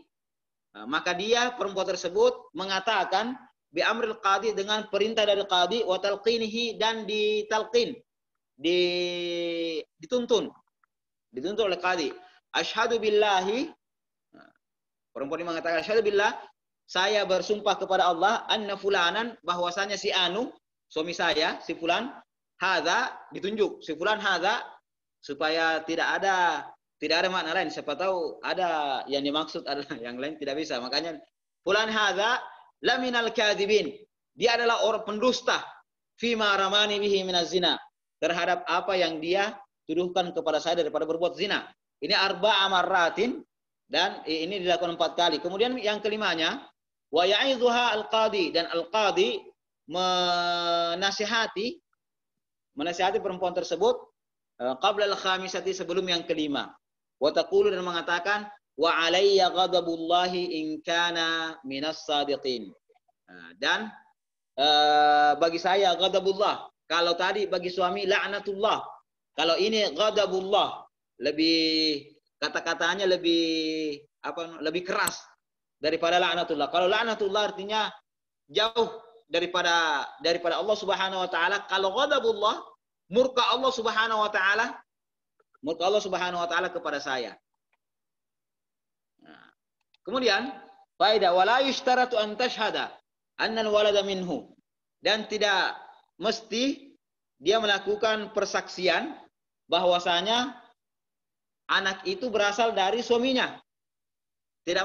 maka dia perempuan tersebut mengatakan bi amril qadi, dengan perintah dari qadi, wa talqinihi, dan ditalqin, dituntun oleh qadi. Asyhadu billahi, perempuan ini mengatakan asyhadu billah, saya bersumpah kepada Allah, anna fulanan, bahwasanya si anu, suami saya, si fulan, hadza, ditunjuk, si fulan hadza, supaya tidak Tidak ada makna lain. Siapa tahu ada yang dimaksud adalah yang lain, tidak bisa. Makanya fulan hadza laminal kadzibin. Dia adalah orang pendusta fima ramani bihi minaz zina. Terhadap apa yang dia tuduhkan kepada saya daripada berbuat zina. Ini arba'a marratin dan ini dilakukan 4 kali. Kemudian yang kelimanya wa ya'idhuha al-qadi, dan al-qadi menasihati perempuan tersebut qabla al-khamisati, sebelum yang kelima. Wa taqulu, dan mengatakan wa alayya ghadabullahi in kana minas sadiqin. Dan bagi saya ghadabullah. Kalau tadi bagi suami laknatullah. Kalau ini ghadabullah, lebih kata-katanya lebih keras daripada laknatullah. Kalau laknatullah artinya jauh daripada Allah Subhanahu wa taala. Kalau ghadabullah, murka Allah Subhanahu wa taala kepada saya. Nah, kemudian faedah wala yushtaratu an tashhada anna al-walada minhu, dan tidak mesti dia melakukan persaksian bahwasanya anak itu berasal dari suaminya. Tidak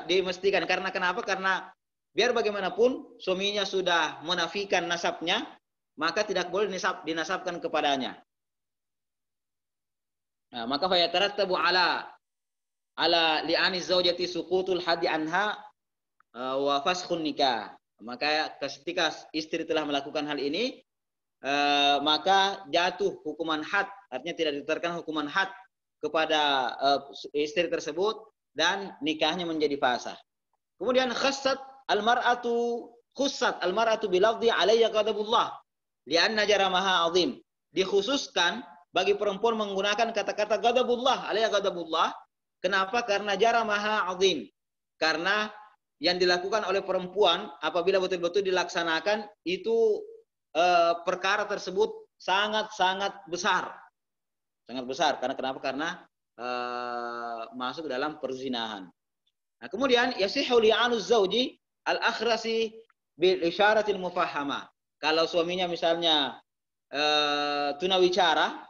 dimestikan. Karena kenapa? Karena biar bagaimanapun suaminya sudah menafikan nasabnya, maka tidak boleh dinasabkan kepadanya. Nah, maka fayatarattabu ala li'ani zaujati suqutul hadi anha wa faskhun nikah. Maka ketika istri telah melakukan hal ini, maka jatuh hukuman had, artinya tidak diterapkan hukuman had kepada istri tersebut, dan nikahnya menjadi fasah. Kemudian khussat al-mar'atu bilafzi alayya ghadabullah li'anna jaramaha azim. Dikhususkan bagi perempuan menggunakan kata-kata ghadabullah, alayya ghadabullah. Kenapa? Karena jaramaha azim. Karena yang dilakukan oleh perempuan apabila betul-betul dilaksanakan itu perkara tersebut sangat-sangat besar. Sangat besar. Karena kenapa? Karena masuk dalam perzinahan. Nah, kemudian yasihu li'anu zauji al-akhrasi bil isyaratil mufahhamah. Kalau suaminya misalnya tunawicara,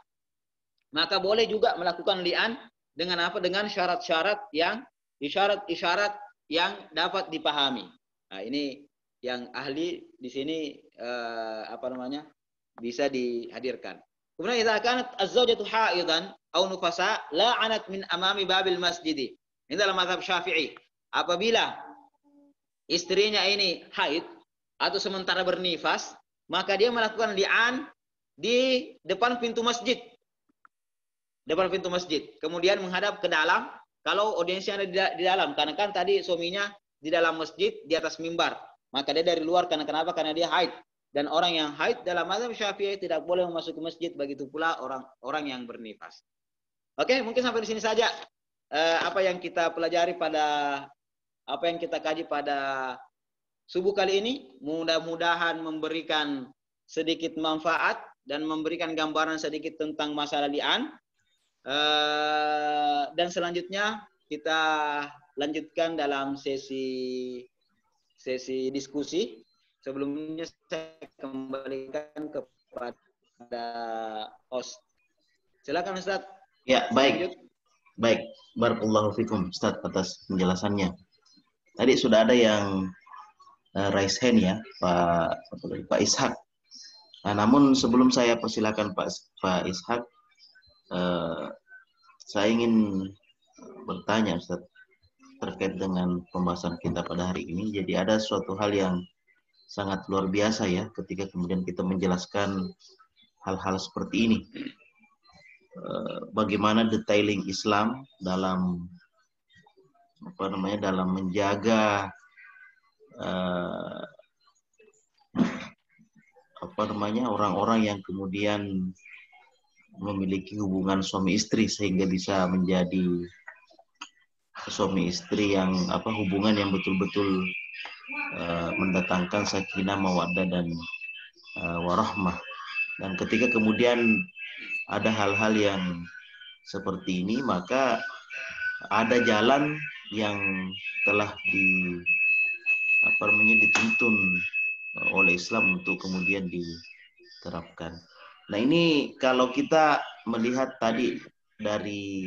maka boleh juga melakukan li'an dengan apa? Dengan syarat-syarat yang isyarat-isyarat yang dapat dipahami. Nah, ini yang ahli di sini bisa dihadirkan. Kemudian idza kanat az-zawjatu haidan aw nufasa la'anat min amami babil masjid. Ini dalam mazhab Syafi'i. Apabila istrinya ini haid atau sementara bernifas, maka dia melakukan li'an di depan pintu masjid. Depan pintu masjid. Kemudian menghadap ke dalam kalau audiensnya ada di dalam. Karena kan tadi suaminya di dalam masjid di atas mimbar. Maka dia dari luar. Karena kenapa? Karena dia haid. Dan orang yang haid dalam mazhab Syafi'i tidak boleh memasuki masjid, begitu pula orang yang bernifas. Oke, mungkin sampai di sini saja apa yang kita pelajari apa yang kita kaji pada subuh kali ini. Mudah-mudahan memberikan sedikit manfaat dan memberikan gambaran sedikit tentang masalah li'an. Dan selanjutnya kita lanjutkan dalam sesi diskusi. Sebelumnya saya kembalikan kepada host. Silakan Ustaz. Ya, baik. Baik, barakallahu fikum Ustaz atas penjelasannya. Tadi sudah ada yang raise hand ya, Pak Ishak. Nah, namun sebelum saya persilakan Pak Ishak, saya ingin bertanya Ustaz terkait dengan pembahasan kita pada hari ini. Jadi ada suatu hal yang sangat luar biasa ya ketika kemudian kita menjelaskan hal-hal seperti ini. Bagaimana detailing Islam dalam dalam menjaga orang-orang yang kemudian memiliki hubungan suami istri sehingga bisa menjadi suami istri yang hubungan yang betul-betul mendatangkan sakinah, mawaddah dan warahmah. Dan ketika kemudian ada hal-hal yang seperti ini, maka ada jalan yang telah dituntun oleh Islam untuk kemudian diterapkan. Nah, ini kalau kita melihat tadi dari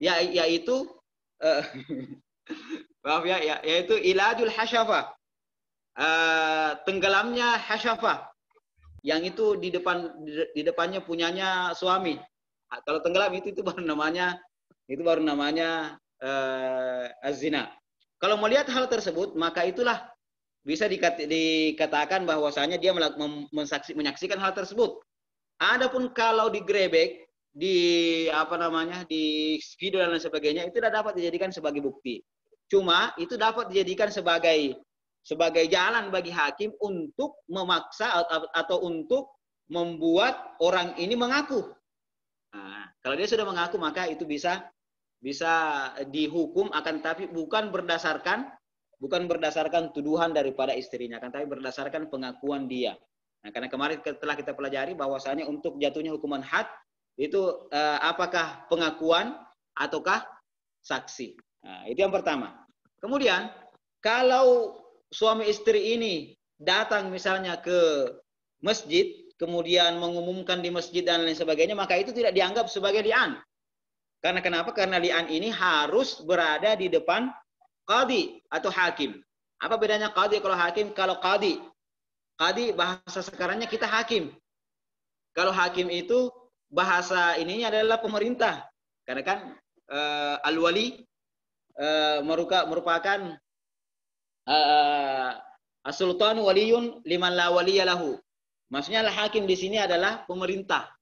yaitu maaf ya, yaitu ilajul hasyafah, tenggelamnya hasyafah, yang itu di depannya punyanya suami. Kalau tenggelam itu baru namanya az-zina. Kalau melihat hal tersebut, maka itulah bisa dikatakan bahwasanya dia menyaksikan hal tersebut. Adapun kalau digrebek, di video dan lain sebagainya, itu tidak dapat dijadikan sebagai bukti. Cuma itu dapat dijadikan sebagai jalan bagi hakim untuk memaksa atau untuk membuat orang ini mengaku. Nah, kalau dia sudah mengaku, maka itu bisa dihukum, akan tapi bukan berdasarkan tuduhan daripada istrinya, akan tapi berdasarkan pengakuan dia. Nah, karena kemarin telah kita pelajari bahwasanya untuk jatuhnya hukuman had itu apakah pengakuan ataukah saksi. Nah, itu yang pertama. Kemudian kalau suami istri ini datang misalnya ke masjid, kemudian mengumumkan di masjid dan lain sebagainya, maka itu tidak dianggap sebagai li'an. Karena kenapa? Karena li'an ini harus berada di depan qadhi atau hakim. Apa bedanya qadhi kalau hakim? Kalau qadhi bahasa sekarangnya kita hakim. Kalau hakim itu bahasa ininya adalah pemerintah. Karena kan al-wali merupakan as-sultan waliyun liman la waliyalahu. Maksudnya hakim di sini adalah pemerintah.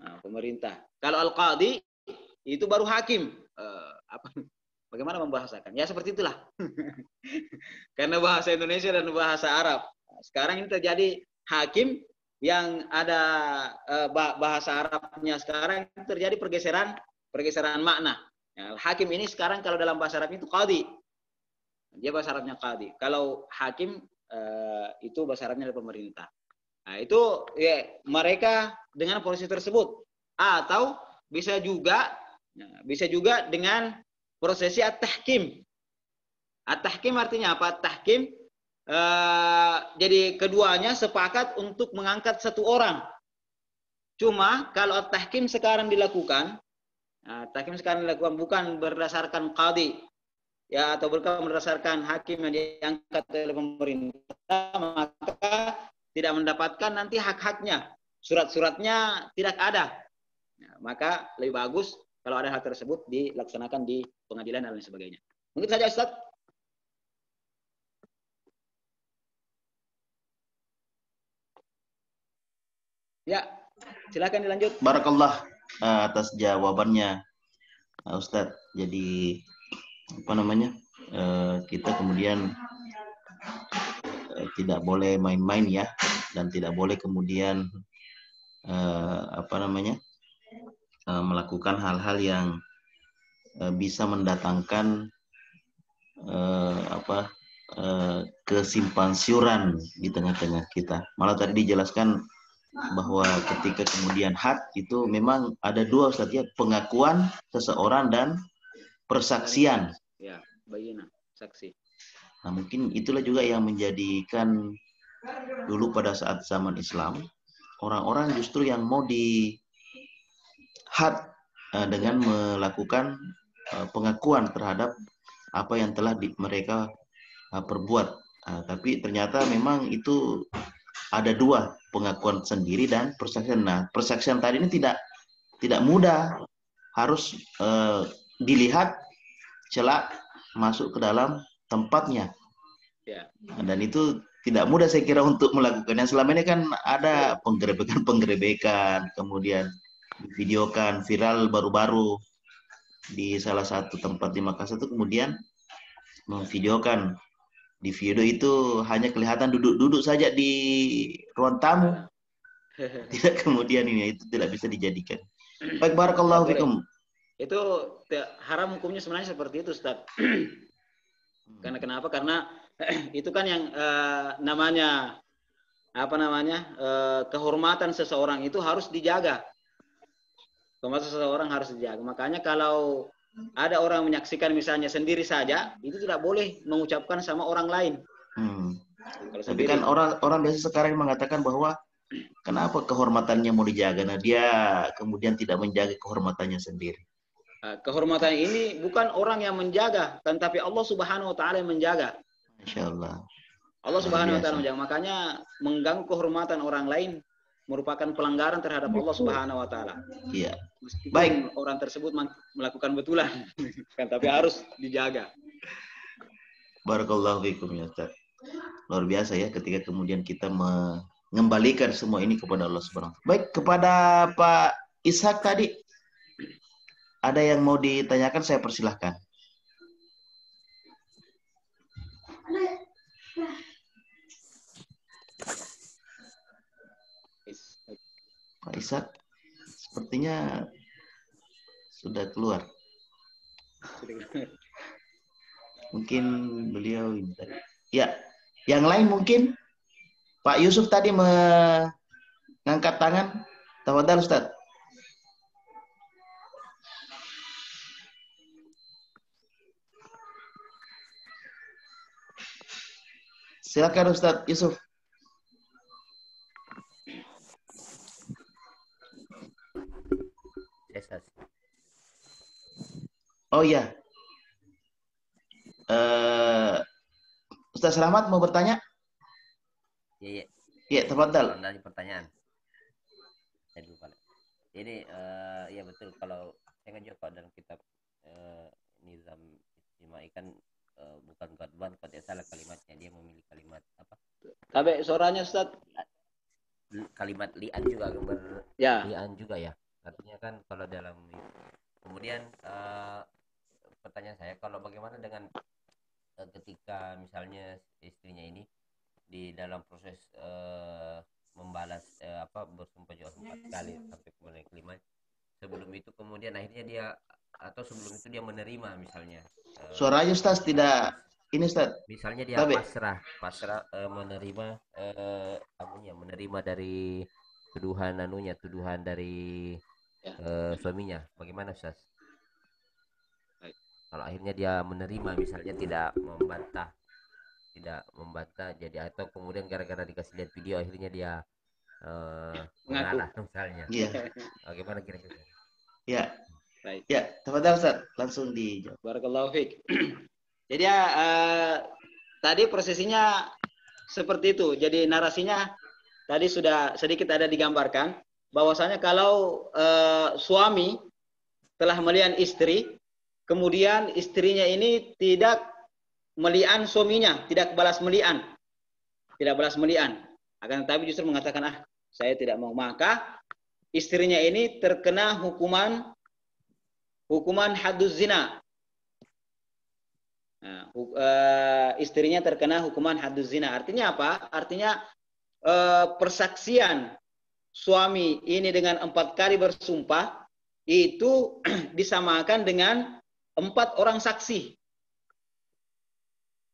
Nah, pemerintah. Kalau al-qadhi itu baru hakim. Bagaimana membahasakan? Ya seperti itulah. Karena bahasa Indonesia dan bahasa Arab. Sekarang ini terjadi hakim yang ada bahasa Arabnya, sekarang terjadi pergeseran makna. Ya, hakim ini sekarang kalau dalam bahasa Arab itu qadhi. Dia bahasa Arabnya qadhi. Kalau hakim itu bahasa Arabnya adalah pemerintah. Nah, itu ya, mereka dengan posisi tersebut, atau bisa juga dengan prosesi at-tahkim. At-tahkim artinya apa? At-tahkim jadi keduanya sepakat untuk mengangkat satu orang. Cuma kalau at-tahkim sekarang dilakukan, bukan berdasarkan qadhi ya, atau bukan berdasarkan hakim yang diangkat oleh pemerintah, maka tidak mendapatkan nanti hak-haknya. Surat-suratnya tidak ada. Nah, maka lebih bagus kalau ada hal tersebut dilaksanakan di pengadilan dan lain sebagainya. Mungkin saja Ustaz. Ya, silakan dilanjut. Barakallah atas jawabannya Ustadz. Jadi kita kemudian tidak boleh main-main ya, dan tidak boleh kemudian melakukan hal-hal yang bisa mendatangkan kesimpang siuran di tengah-tengah kita. Malah tadi dijelaskan bahwa ketika kemudian had itu memang ada dua, Ustaz ya, pengakuan seseorang dan persaksian. Ya, bayina, saksi. Nah, mungkin itulah juga yang menjadikan dulu pada saat zaman Islam, orang-orang justru yang mau di had dengan melakukan pengakuan terhadap apa yang telah mereka perbuat. Tapi ternyata memang itu ada dua, pengakuan sendiri dan persaksian. Nah, persaksian tadi ini tidak mudah, harus dilihat celak masuk ke dalam tempatnya. Ya. Dan itu tidak mudah saya kira untuk melakukannya. Selama ini kan ada penggerebekan, kemudian videokan viral baru-baru di salah satu tempat di Makassar itu, kemudian memvideokan. Di video itu hanya kelihatan duduk-duduk saja di ruang tamu. Tidak kemudian itu tidak bisa dijadikan. Baik, barakallahu fikum. Itu haram hukumnya sebenarnya seperti itu, Ustaz. Karena kenapa? Karena itu kan yang kehormatan seseorang itu harus dijaga. Kehormatan seseorang harus dijaga. Makanya kalau ada orang menyaksikan misalnya sendiri saja, itu tidak boleh mengucapkan sama orang lain. Tapi kan orang biasa sekarang mengatakan bahwa kenapa kehormatannya mau dijaga? Nah, dia kemudian tidak menjaga kehormatannya sendiri. Kehormatan ini bukan orang yang menjaga, tetapi Allah Subhanahu wa taala yang menjaga. Masya Allah. Allah Luar Subhanahu wa taala biasa. menjaga. Makanya mengganggu kehormatan orang lain merupakan pelanggaran terhadap Allah Subhanahu wa taala. Iya. Meskipun Baik. orang tersebut melakukan betulan, kan, tapi harus dijaga. Barakallahu fikum ya Ustaz. Luar biasa ya ketika kemudian kita mengembalikan semua ini kepada Allah Subhanahu wa taala. Baik, kepada Pak Ishak tadi ada yang mau ditanyakan, saya persilahkan. Pak Ishak sepertinya sudah keluar. Mungkin beliau ini tadi. Ya, yang lain mungkin Pak Yusuf tadi mengangkat tangan. Tafadhal Ustaz. Silakan Ustaz Yusuf. Oh iya. Ustaz Rahmat mau bertanya? Iya. Iya, tafadhal. Dari pertanyaan. Saya lupa. Ini ya betul, kalau saya ngejawab dalam kitab Nizam Istimai kan bukan Ghadban, kalau tidak salah kalimatnya, dia memilih kalimat apa? Tapi suaranya Ustaz, kalimat li'an juga, ya. li'an juga ya. Artinya kan kalau dalam, kemudian pertanyaan saya, kalau bagaimana dengan ketika misalnya istrinya ini di dalam proses membalas bersumpah jauh 4 kali sampai kemudian kelima, sebelum itu kemudian akhirnya dia, atau sebelum itu dia menerima misalnya Suaranya Ustaz tidak ini Ustaz. Misalnya dia pasrah menerima menerima dari tuduhan dari suaminya. Bagaimana Ustaz? Baik. Kalau akhirnya dia menerima, misalnya tidak membantah, jadi, atau kemudian gara-gara dikasih lihat video akhirnya dia mengalah misalnya. Iya. Bagaimana kira-kira? Ya. Baik. Ya, tafadhal Ustaz, langsung dijawab. Barakallahu fiik. Jadi tadi prosesinya seperti itu. Jadi narasinya tadi sudah sedikit ada digambarkan bahwasanya kalau suami telah melian istri, kemudian istrinya ini tidak melian suaminya, tidak balas melian, akan tetapi justru mengatakan saya tidak mau, maka istrinya ini terkena hukuman hadduz zina. Nah, istrinya terkena hukuman hadduz zina. Artinya apa? Artinya persaksian suami ini dengan 4 kali bersumpah itu disamakan dengan 4 orang saksi.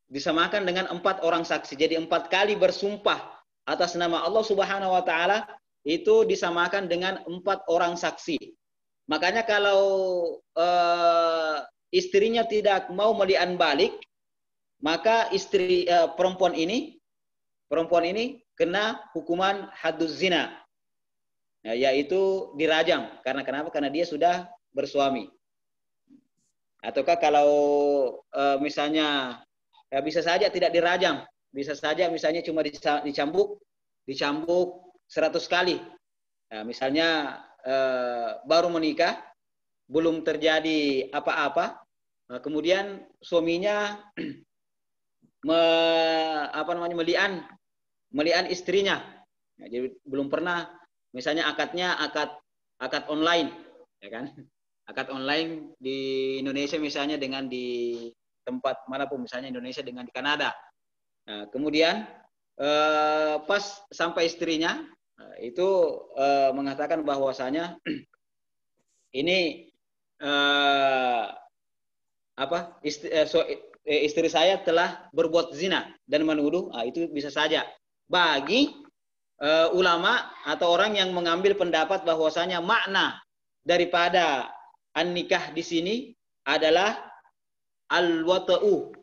Disamakan dengan 4 orang saksi. Jadi 4 kali bersumpah atas nama Allah Subhanahu wa taala itu disamakan dengan 4 orang saksi. Makanya kalau istrinya tidak mau melian balik, maka perempuan ini kena hukuman hadduz zina, yaitu dirajam. Karena kenapa? Karena dia sudah bersuami. Ataukah kalau misalnya bisa saja tidak dirajam, bisa saja misalnya cuma dicambuk 100 kali. Nah, misalnya baru menikah, belum terjadi apa-apa, kemudian suaminya melian istrinya. Nah, jadi belum pernah, misalnya akad online, ya kan? Akad online di Indonesia misalnya dengan di tempat manapun, misalnya Indonesia dengan di Kanada. Nah, kemudian pas sampai istrinya itu mengatakan bahwasanya ini istri saya telah berbuat zina dan menuduh, itu bisa saja bagi ulama atau orang yang mengambil pendapat bahwasanya makna daripada an-nikah di sini adalah al-wata'u.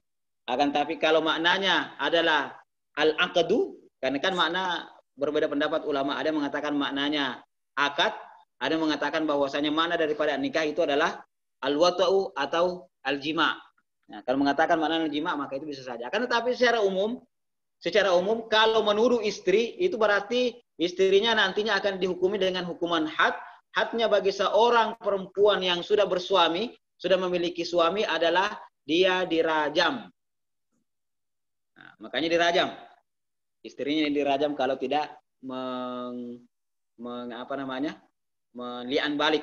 Akan tapi kalau maknanya adalah al-aqdu, karena kan makna berbeda pendapat ulama, ada yang mengatakan maknanya akad, ada yang mengatakan bahwasanya makna daripada nikah itu adalah al-wata'u atau al-jima'. Nah, kalau mengatakan makna al-jima' maka itu bisa saja. Akan tetapi secara umum kalau menuduh istri itu berarti istrinya nantinya akan dihukumi dengan hukuman had. Hadnya bagi seorang perempuan yang sudah bersuami, sudah memiliki suami adalah dia dirajam. Nah, makanya dirajam. Istrinya dirajam kalau tidak melian balik.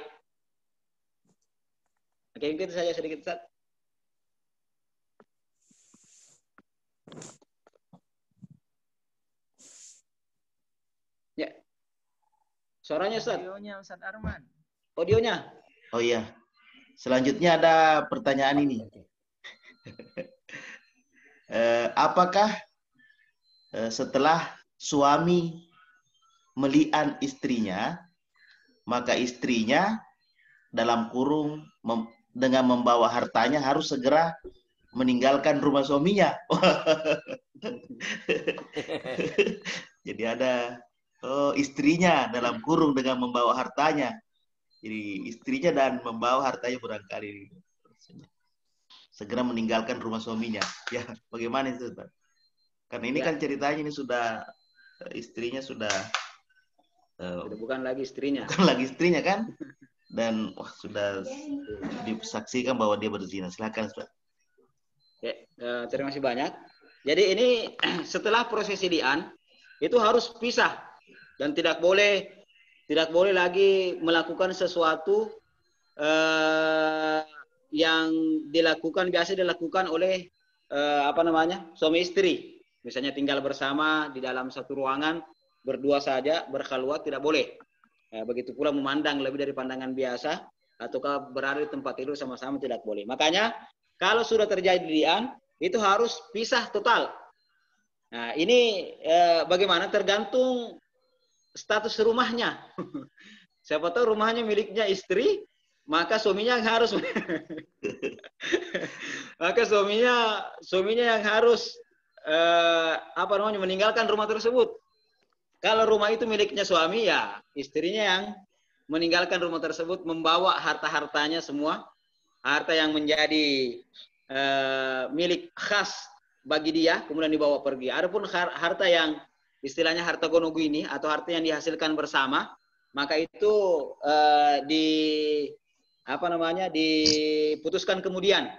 Oke, itu saja sedikit, Ustaz. Ya. Suaranya, Ustaz. Audionya Ustaz Arman. Audionya. Oh iya. Selanjutnya ada pertanyaan ini. Apakah setelah suami melian istrinya, maka istrinya dalam kurung dengan membawa hartanya harus segera meninggalkan rumah suaminya? Jadi ada istrinya dalam kurung dengan membawa hartanya. Jadi istrinya dan membawa hartanya barangkali segera meninggalkan rumah suaminya. Ya, bagaimana itu, Pak? Karena ini kan ceritanya ini sudah istrinya sudah bukan lagi istrinya. Bukan lagi istrinya kan? Dan sudah disaksikan bahwa dia berzina. Silakan, Pak. Ya, terima kasih banyak. Jadi ini setelah prosesi li'an itu harus pisah dan tidak boleh lagi melakukan sesuatu yang biasa dilakukan oleh suami istri. Misalnya tinggal bersama di dalam satu ruangan berdua saja, berkhalwat, tidak boleh. Begitu pula memandang lebih dari pandangan biasa ataukah berada di tempat tidur sama-sama, tidak boleh. Makanya kalau sudah terjadi li'an itu harus pisah total. Nah, ini bagaimana tergantung status rumahnya. Siapa tahu rumahnya miliknya istri, maka suaminya yang harus yang harus meninggalkan rumah tersebut. Kalau rumah itu miliknya suami, ya istrinya yang meninggalkan rumah tersebut, membawa harta-hartanya semua, harta yang menjadi milik khas bagi dia, kemudian dibawa pergi. Adapun harta yang istilahnya harta gonogu ini atau harta yang dihasilkan bersama, maka itu diputuskan kemudian.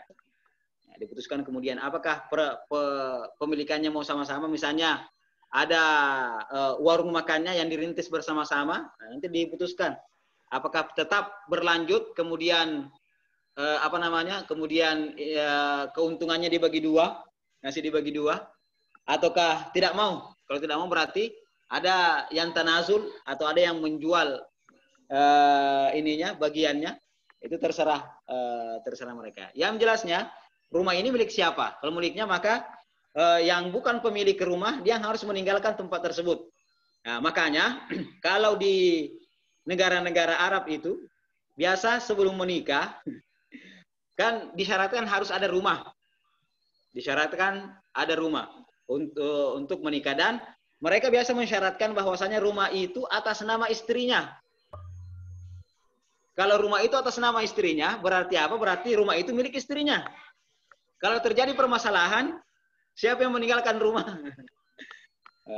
Diputuskan kemudian apakah pemilikannya mau sama-sama, misalnya ada warung makannya yang dirintis bersama-sama, nanti diputuskan apakah tetap berlanjut, kemudian kemudian keuntungannya dibagi dua, ngasih dibagi dua, ataukah tidak mau. Kalau tidak mau berarti ada yang tanazul atau ada yang menjual bagiannya, itu terserah mereka. Yang jelasnya rumah ini milik siapa? Kalau miliknya maka yang bukan pemilik rumah dia harus meninggalkan tempat tersebut. Nah, makanya kalau di negara-negara Arab itu biasa sebelum menikah kan disyaratkan harus ada rumah. Disyaratkan ada rumah untuk menikah, dan mereka biasa mensyaratkan bahwasanya rumah itu atas nama istrinya. Kalau rumah itu atas nama istrinya, berarti apa? Berarti rumah itu milik istrinya. Kalau terjadi permasalahan, siapa yang meninggalkan rumah?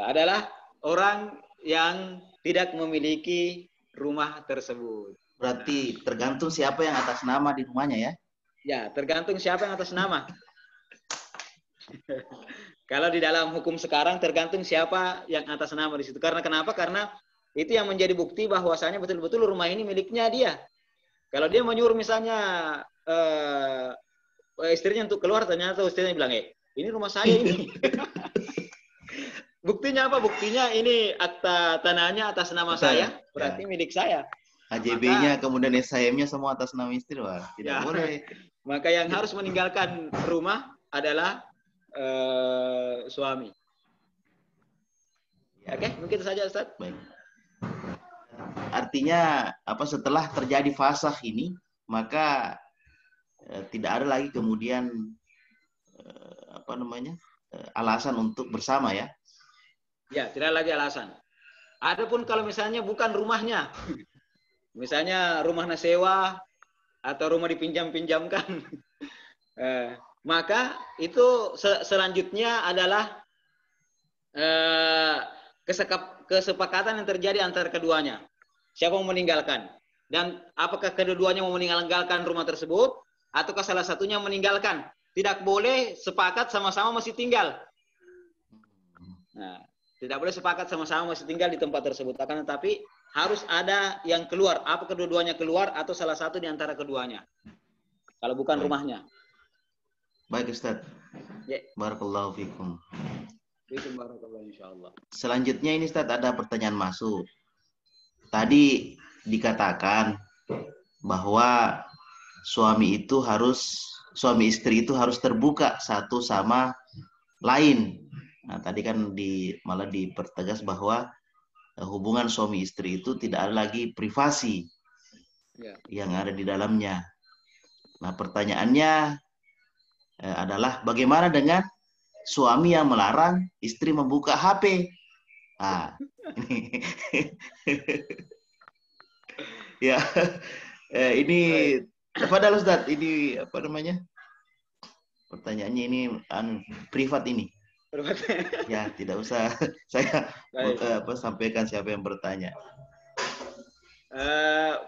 Adalah orang yang tidak memiliki rumah tersebut. Berarti tergantung siapa yang atas nama di rumahnya ya? Ya, tergantung siapa yang atas nama. Kalau di dalam hukum sekarang tergantung siapa yang atas nama di situ. Karena kenapa? Karena itu yang menjadi bukti bahwasanya betul-betul rumah ini miliknya dia. Kalau dia menyuruh misalnya istrinya untuk keluar, ternyata istrinya bilang, ini rumah saya ini. Buktinya apa? Buktinya ini akta tanahnya atas nama saya, berarti milik saya. AJB-nya kemudian SHM-nya semua atas nama istri, wah tidak boleh. Maka yang harus meninggalkan rumah adalah suami. Oke, mungkin itu saja, Ustaz. Baik. Artinya setelah terjadi fasakh ini, maka tidak ada lagi kemudian alasan untuk bersama ya? Ya, tidak lagi alasan. Adapun kalau misalnya bukan rumahnya, misalnya rumahnya sewa, atau rumah dipinjam-pinjamkan. Maka itu selanjutnya adalah kesepakatan yang terjadi antara keduanya. Siapa mau meninggalkan? Dan apakah kedua-duanya mau meninggalkan rumah tersebut? Ataukah salah satunya meninggalkan? Tidak boleh sepakat sama-sama masih tinggal. Nah, tidak boleh sepakat sama-sama masih tinggal di tempat tersebut. Akan tetapi harus ada yang keluar. Apa kedua-duanya keluar atau salah satu di antara keduanya. Kalau bukan rumahnya. Baik Ustaz. Ya. Barakallahu fikum. Barakallahu insyaallah. Selanjutnya ini Ustaz ada pertanyaan masuk. Tadi dikatakan bahwa suami istri itu harus terbuka satu sama lain. Nah, tadi kan malah dipertegas bahwa hubungan suami istri itu tidak ada lagi privasi yang ada di dalamnya. Nah, pertanyaannya adalah bagaimana dengan suami yang melarang istri membuka HP? Ya, ini padahal Ustaz, ini apa namanya? Pertanyaannya ini privat ini. Ya, tidak usah saya sampaikan siapa yang bertanya.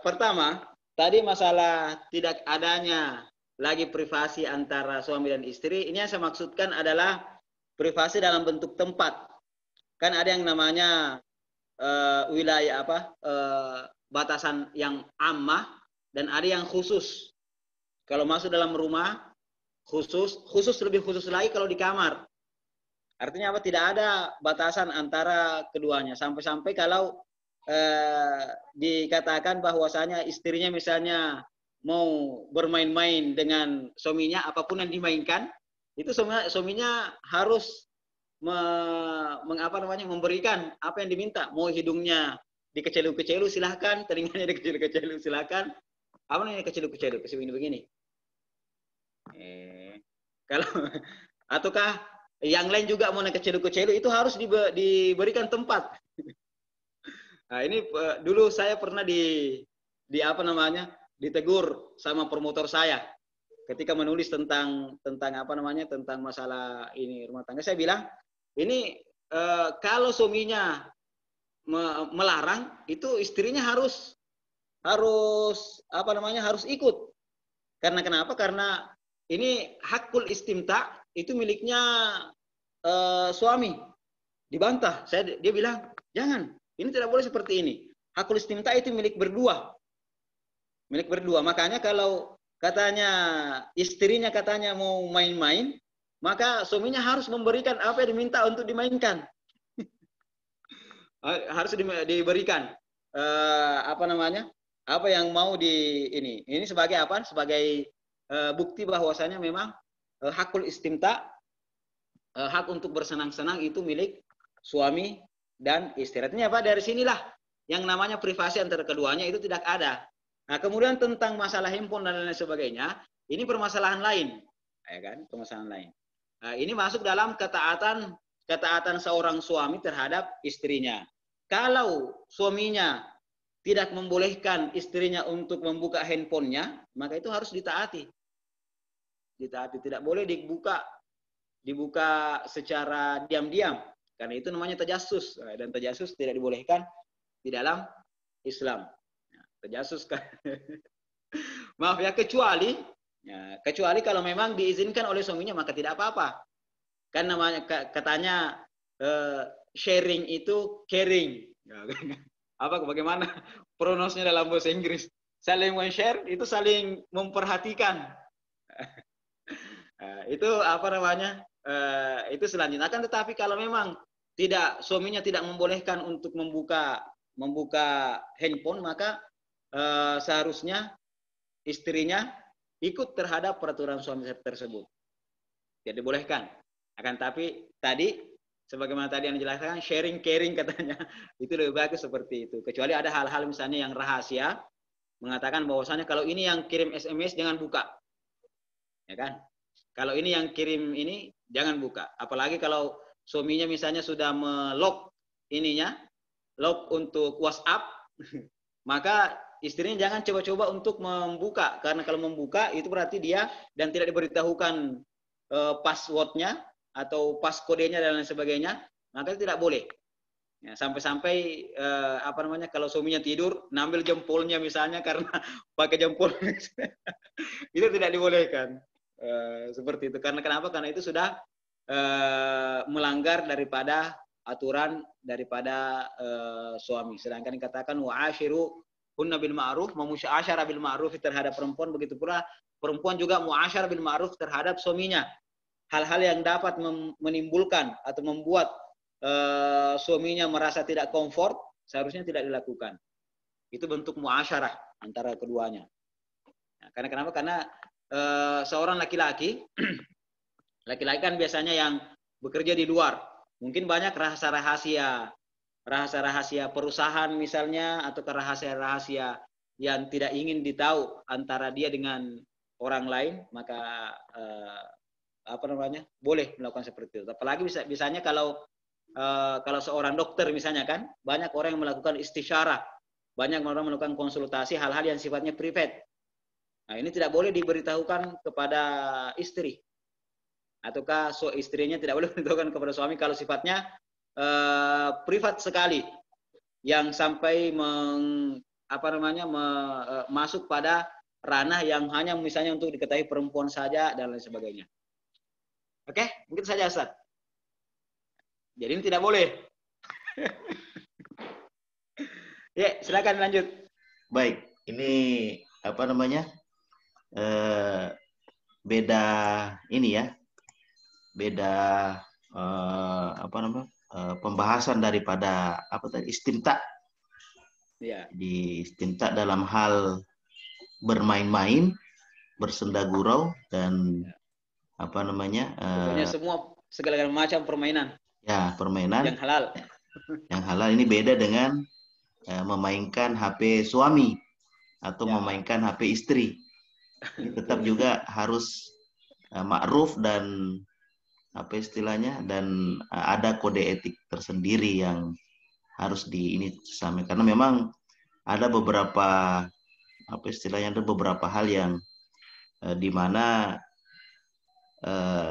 Pertama, tadi masalah tidak adanya lagi privasi antara suami dan istri. Ini yang saya maksudkan adalah privasi dalam bentuk tempat. Kan ada yang namanya wilayah batasan yang ammah dan ada yang khusus. Kalau masuk dalam rumah khusus lebih khusus lagi kalau di kamar. Artinya apa? Tidak ada batasan antara keduanya. Sampai-sampai kalau dikatakan bahwasanya istrinya misalnya mau bermain-main dengan suaminya, apapun yang dimainkan, itu suaminya harus memberikan apa yang diminta. Mau hidungnya dikecelu-kecelu silahkan, telinganya dikecelu-kecelu silahkan. Apa namanya kecelu-kecelu? Begini. Kalau ataukah yang lain juga mau kecelu-kecelu itu harus diberikan tempat. Nah, ini dulu saya pernah ditegur sama promotor saya ketika menulis tentang tentang masalah ini rumah tangga. Saya bilang, ini kalau suaminya melarang, itu istrinya harus ikut. Karena kenapa? Karena ini hakul istimta itu miliknya suami. Dibantah. Dia bilang, jangan. Ini tidak boleh seperti ini. Hakul istimta itu milik berdua. Milik berdua. Makanya kalau katanya istrinya katanya mau main-main, maka suaminya harus memberikan apa yang diminta untuk dimainkan. Harus diberikan apa yang mau ini sebagai apa? Sebagai bukti bahwasanya memang hakul istimta, hak untuk bersenang-senang itu milik suami dan istri. Artinya apa? Dari sinilah yang namanya privasi antara keduanya itu tidak ada. Nah, kemudian tentang masalah handphone dan lain sebagainya, ini permasalahan lain, ya kan? Permasalahan lain. Nah, ini masuk dalam ketaatan seorang suami terhadap istrinya. Kalau suaminya tidak membolehkan istrinya untuk membuka handphonenya, maka itu harus ditaati. Ditaati, tidak boleh dibuka secara diam-diam, karena itu namanya tajassus, dan tajassus tidak dibolehkan di dalam Islam. Tajassus kan. Maaf ya, kecuali kalau memang diizinkan oleh suaminya maka tidak apa-apa. Kan namanya katanya sharing itu caring. Bagaimana pronosnya dalam bahasa Inggris? Saling men-share itu saling memperhatikan. Itu itu selanjutnya. Akan tetapi kalau memang suaminya tidak membolehkan untuk membuka handphone, maka seharusnya istrinya ikut terhadap peraturan suami tersebut. Tidak dibolehkan. Akan tapi tadi sebagaimana tadi yang dijelaskan, sharing caring katanya, itu lebih bagus seperti itu. Kecuali ada hal-hal misalnya yang rahasia, mengatakan bahwasanya kalau ini yang kirim SMS jangan buka. Ya kan? Kalau ini yang kirim ini jangan buka. Apalagi kalau suaminya misalnya sudah lock untuk WhatsApp, maka istrinya jangan coba-coba untuk membuka, karena kalau membuka itu berarti dia dan tidak diberitahukan passwordnya atau pas kodenya dan lain sebagainya, maka itu tidak boleh. Ya, sampai-sampai apa namanya, kalau suaminya tidur, ngambil jempolnya misalnya karena pakai jempol, itu tidak dibolehkan. Seperti itu. Karena kenapa? Karena itu sudah melanggar daripada aturan daripada suami. Sedangkan dikatakan wa'ashiru hunna bil ma'ruf, memuasyarah bil ma'ruf terhadap perempuan, begitu pula perempuan juga muasyarah bil ma'ruf terhadap suaminya. Hal-hal yang dapat menimbulkan atau membuat suaminya merasa tidak komfort seharusnya tidak dilakukan. Itu bentuk muasyarah antara keduanya. Nah, karena kenapa? Karena seorang laki-laki kan biasanya yang bekerja di luar, mungkin banyak rahasia-rahasia perusahaan misalnya, atau rahasia-rahasia yang tidak ingin ditahu antara dia dengan orang lain, maka apa namanya, boleh melakukan seperti itu. Apalagi biasanya kalau seorang dokter misalnya kan, banyak orang yang melakukan istisyarah, banyak orang melakukan konsultasi hal-hal yang sifatnya private. Nah, ini tidak boleh diberitahukan kepada istri, ataukah istrinya tidak boleh diberitahukan kepada suami kalau sifatnya privat sekali, yang sampai masuk pada ranah yang hanya misalnya untuk diketahui perempuan saja dan lain sebagainya. Oke, mungkin saja Ustaz. Jadi ini tidak boleh. Ya, silakan lanjut. Baik, ini apa namanya? Beda ini ya. Beda apa namanya? Pembahasan daripada apa tadi? Istimta. Ya. Di istimta dalam hal bermain-main, bersenda gurau, dan apa namanya? Pokoknya segala macam permainan. Ya, permainan yang halal. Yang halal ini beda dengan memainkan HP suami atau memainkan HP istri. Ini tetap juga harus ma'ruf dan apa istilahnya, dan ada kode etik tersendiri yang harus disamakan. Karena memang ada beberapa apa istilahnya, ada beberapa hal yang di mana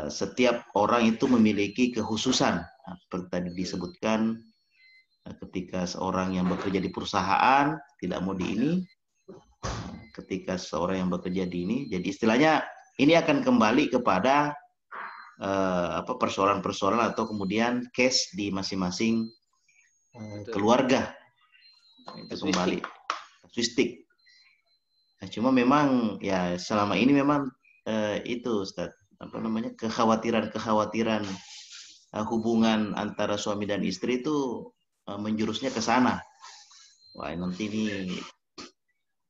setiap orang itu memiliki kekhususan. Seperti tadi disebutkan, ketika seorang yang bekerja di perusahaan tidak mau di ini, ketika seorang yang bekerja di ini, jadi istilahnya ini akan kembali kepada persoalan-persoalan atau kemudian case di masing-masing keluarga. Itu kembali kasuistik. Nah, cuma memang ya selama ini memang itu Ustaz, apa namanya, kekhawatiran hubungan antara suami dan istri itu menjurusnya ke sana. Wah, nanti ini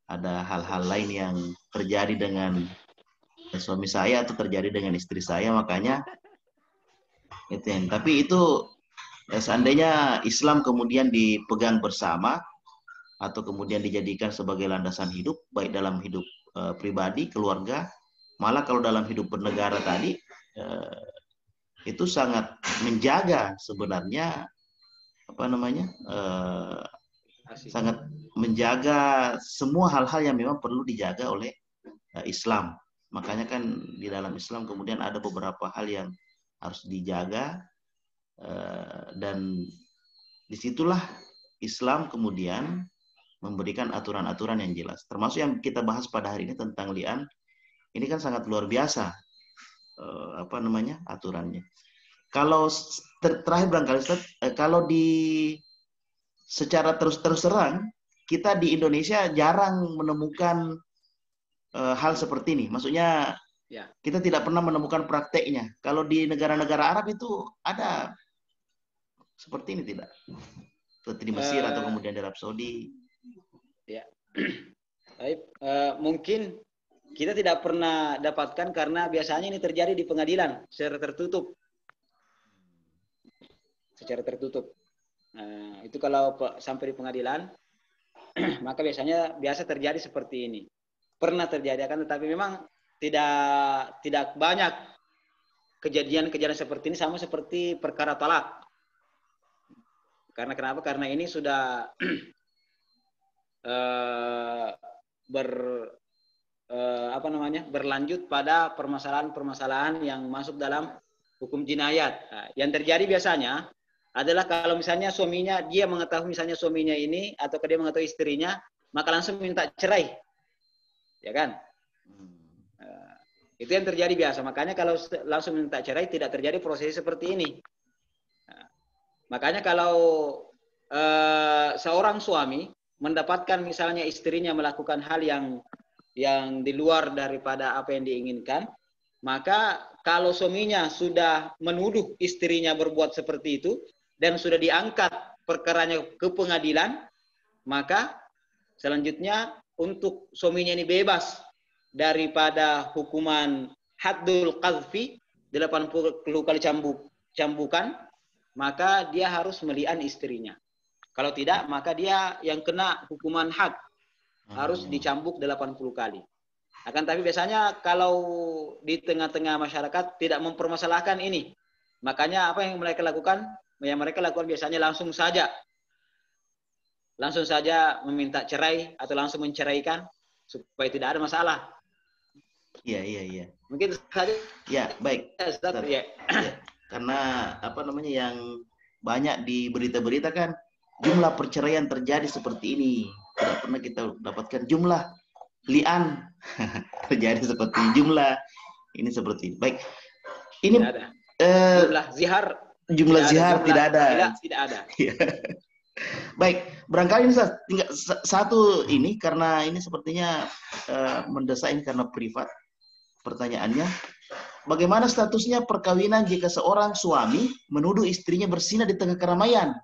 ada hal-hal lain yang terjadi dengan suami saya atau terjadi dengan istri saya, makanya itu yang. Tapi itu seandainya Islam kemudian dipegang bersama atau kemudian dijadikan sebagai landasan hidup, baik dalam hidup pribadi, keluarga, malah kalau dalam hidup bernegara tadi, itu sangat menjaga sebenarnya apa namanya, sangat menjaga semua hal-hal yang memang perlu dijaga oleh Islam. Makanya kan di dalam Islam kemudian ada beberapa hal yang harus dijaga, dan disitulah Islam kemudian memberikan aturan-aturan yang jelas. Termasuk yang kita bahas pada hari ini tentang li'an, ini kan sangat luar biasa apa namanya aturannya. Kalau terakhir barangkali Ustaz, kalau secara terus terang kita di Indonesia jarang menemukan hal seperti ini. Maksudnya kita tidak pernah menemukan prakteknya. Kalau di negara-negara Arab itu ada seperti ini tidak? Seperti di Mesir atau kemudian di Arab Saudi. Ya. Mungkin kita tidak pernah dapatkan karena biasanya ini terjadi di pengadilan secara tertutup. Itu kalau sampai di pengadilan, maka biasa terjadi seperti ini. Pernah terjadi kan, tetapi memang tidak banyak kejadian-kejadian seperti ini, sama seperti perkara talak. Karena kenapa? Karena ini sudah ber berlanjut pada permasalahan-permasalahan yang masuk dalam hukum jinayat. Nah, yang terjadi biasanya adalah kalau misalnya suaminya, dia mengetahui misalnya suaminya ini atau dia mengetahui istrinya, maka langsung minta cerai, ya kan? Itu yang terjadi biasa. Makanya kalau langsung minta cerai tidak terjadi proses seperti ini. Nah, makanya kalau seorang suami mendapatkan misalnya istrinya melakukan hal yang di luar daripada apa yang diinginkan, maka kalau suaminya sudah menuduh istrinya berbuat seperti itu dan sudah diangkat perkaranya ke pengadilan, maka selanjutnya untuk suaminya ini bebas daripada hukuman haddul qadhfi 80 kali cambukan, maka dia harus meli'an istrinya. Kalau tidak, maka dia yang kena hukuman had, harus dicambuk 80 kali. Akan tapi biasanya kalau di tengah-tengah masyarakat tidak mempermasalahkan ini. Makanya apa yang mereka lakukan? Yang mereka lakukan biasanya langsung saja meminta cerai atau langsung menceraikan supaya tidak ada masalah. Iya. Mungkin saja. Ya, baik. Ya. Karena apa namanya yang banyak di berita-berita kan jumlah perceraian terjadi seperti ini. Tidak pernah kita dapatkan jumlah li'an terjadi seperti jumlah ini seperti ini. Baik. Ini jumlah zihar tidak ada. Tidak ada. Baik, barangkali ini tinggal satu ini karena ini sepertinya mendesak ini karena privat pertanyaannya. Bagaimana statusnya perkawinan jika seorang suami menuduh istrinya berzina di tengah keramaian?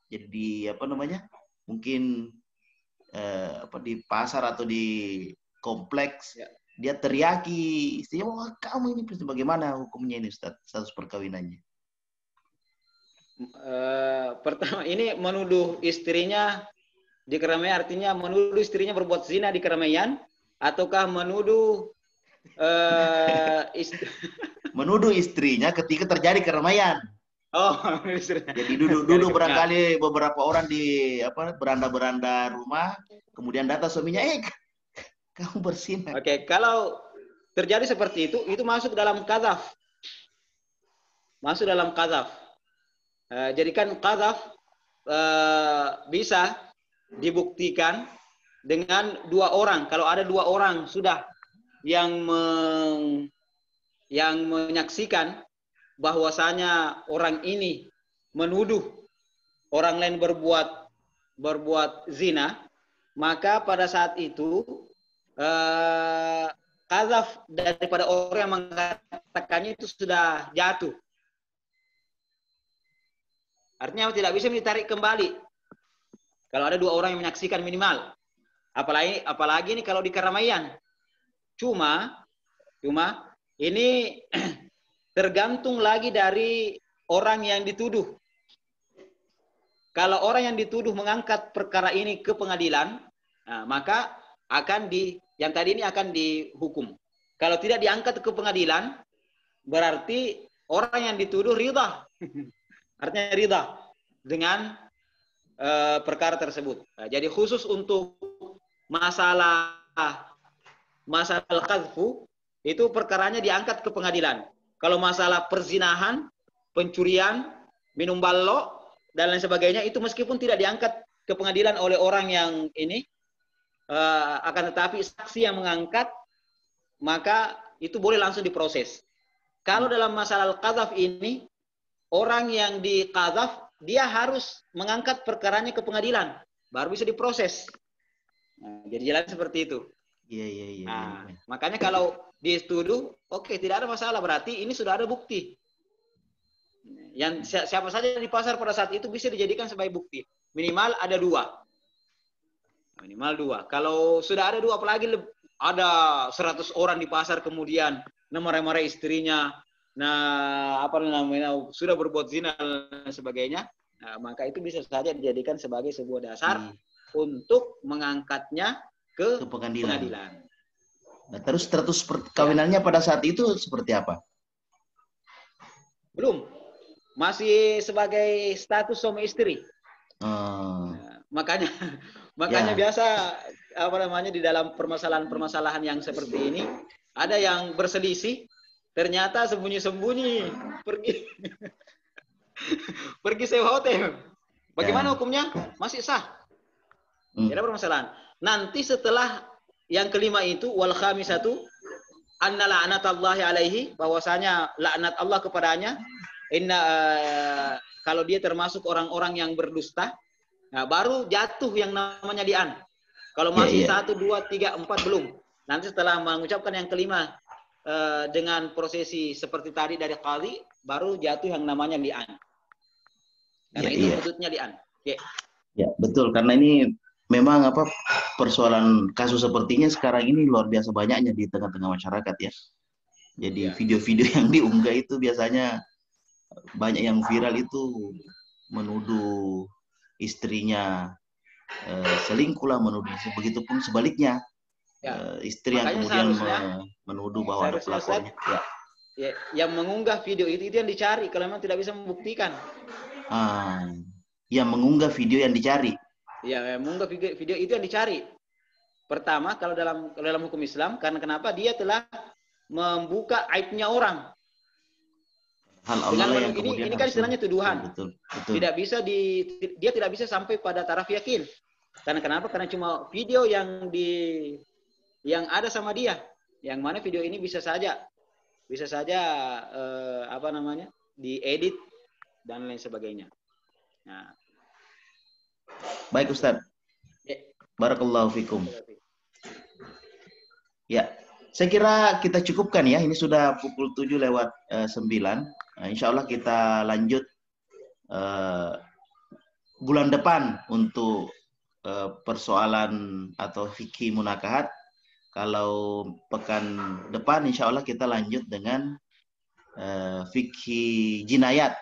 Jadi apa namanya? Mungkin di pasar atau di kompleks dia teriaki istrinya, wah kamu ini bagaimana hukumnya ini status perkawinannya? Pertama ini menuduh istrinya di keramaian artinya menuduh istrinya berbuat zina di keramaian ataukah menuduh menuduh istrinya ketika terjadi keramaian? Oh, jadi duduk barangkali beberapa orang di beranda-beranda rumah, kemudian datang suaminya, kamu berzina. Oke, kalau terjadi seperti itu masuk dalam qadzaf. Masuk dalam qadzaf. Jadi kan qadzaf bisa dibuktikan dengan 2 orang. Kalau ada 2 orang sudah yang menyaksikan bahwasanya orang ini menuduh orang lain berbuat zina, maka pada saat itu qadzaf daripada orang yang mengatakannya itu sudah jatuh. Artinya tidak bisa ditarik kembali. Kalau ada 2 orang yang menyaksikan minimal. Apalagi ini kalau di keramaian. Cuma ini tergantung lagi dari orang yang dituduh. Kalau orang yang dituduh mengangkat perkara ini ke pengadilan, maka yang tadi ini akan dihukum. Kalau tidak diangkat ke pengadilan, berarti orang yang dituduh ridha. Artinya ridha dengan perkara tersebut. Jadi khusus untuk masalah qadzfu itu perkaranya diangkat ke pengadilan. Kalau masalah perzinahan, pencurian, minum balok, dan lain sebagainya, itu meskipun tidak diangkat ke pengadilan oleh orang yang ini, akan tetapi saksi yang mengangkat, maka itu boleh langsung diproses. Kalau dalam masalah qadzaf ini, orang yang diqadzaf, dia harus mengangkat perkaranya ke pengadilan, baru bisa diproses. Jadi jalan seperti itu. Iya. Makanya kalau dituduh, oke, tidak ada masalah, berarti ini sudah ada bukti. Yang siapa saja di pasar pada saat itu bisa dijadikan sebagai bukti. Minimal ada 2. Minimal 2. Kalau sudah ada 2, apalagi ada 100 orang di pasar kemudian marah-marah istrinya, sudah berbuat zina dan sebagainya, maka itu bisa saja dijadikan sebagai sebuah dasar untuk mengangkatnya ke pengadilan. Nah, terus status perkawinannya pada saat itu seperti apa? Belum. Masih sebagai status suami istri. Makanya Makanya Ya. biasa apa namanya di dalam permasalahan-permasalahan yang seperti ini ada yang berselisih, ternyata sembunyi-sembunyi pergi pergi sewa hotel. Bagaimana Ya. hukumnya? Masih sah. Hmm. Tidak ada permasalahan. Nanti setelah yang kelima itu wal khamisatu anna la'natallahi alaihi, bahwasanya laknat Allah kepadanya, kalau dia termasuk orang-orang yang berdusta, nah baru jatuh yang namanya li'an. Kalau masih 1, 2, 3, 4 belum. Nanti setelah mengucapkan yang kelima dengan prosesi seperti tadi dari qadhi, baru jatuh yang namanya li'an. Karena itu hududnya li'an. Ya, betul. Karena ini memang persoalan kasus sepertinya sekarang ini luar biasa banyaknya di tengah-tengah masyarakat ya. Jadi video-video yang diunggah itu biasanya banyak yang viral itu menuduh istrinya selingkuh lah, menuduh, begitupun sebaliknya. Istri yang kemudian menuduh bahwa ada pelapornya. Yang mengunggah video itu yang dicari kalau memang tidak bisa membuktikan. Yang mengunggah video yang dicari. Ya, mengunggah video itu yang dicari. Pertama, kalau dalam hukum Islam, karena kenapa? Dia telah membuka aibnya orang. Hal Allah yang ini kan istilahnya tuduhan. Betul. Tidak bisa dia tidak bisa sampai pada taraf yakin. Karena kenapa? Karena cuma video yang ada sama dia. Yang mana video ini bisa saja diedit dan lain sebagainya. Nah. Baik Ustaz. Barakallahu fikum. Ya, saya kira kita cukupkan ya. Ini sudah pukul 7:09. Insya Allah kita lanjut bulan depan untuk persoalan atau fikih munakahat. Kalau pekan depan insya Allah kita lanjut dengan fikih jinayat.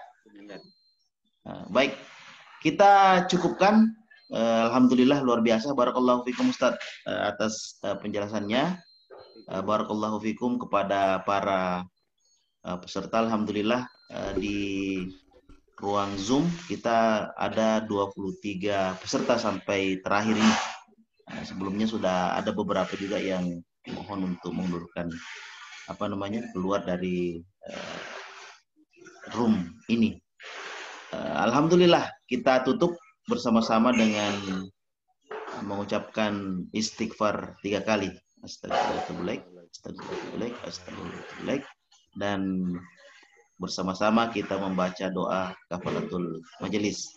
Baik, kita cukupkan. Alhamdulillah luar biasa. Barakallahu fikum Ustaz atas penjelasannya. Barakallahu fikum kepada para peserta. Alhamdulillah di ruang Zoom kita ada 23 peserta sampai terakhir ini. Sebelumnya sudah ada beberapa juga yang mohon untuk mengundurkan keluar dari room ini. Alhamdulillah kita tutup bersama-sama dengan mengucapkan istighfar 3 kali. Astagfirullahaladzim. Dan bersama-sama kita membaca doa kafaratul majelis.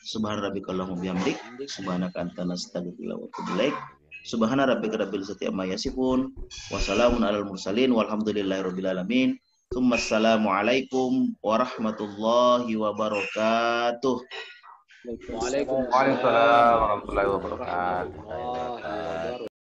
Subhana rabbika Allahumma bihamdik, subhanaka anta nastaghfiruka wa atubu ilaik. Subhana rabbika rabbil izzati amma yasifun, wa salamun alal mursalin walhamdulillahirabbil alamin. Assalamualaikum warahmatullahi wabarakatuh. Waalaikumsalam warahmatullahi wabarakatuh.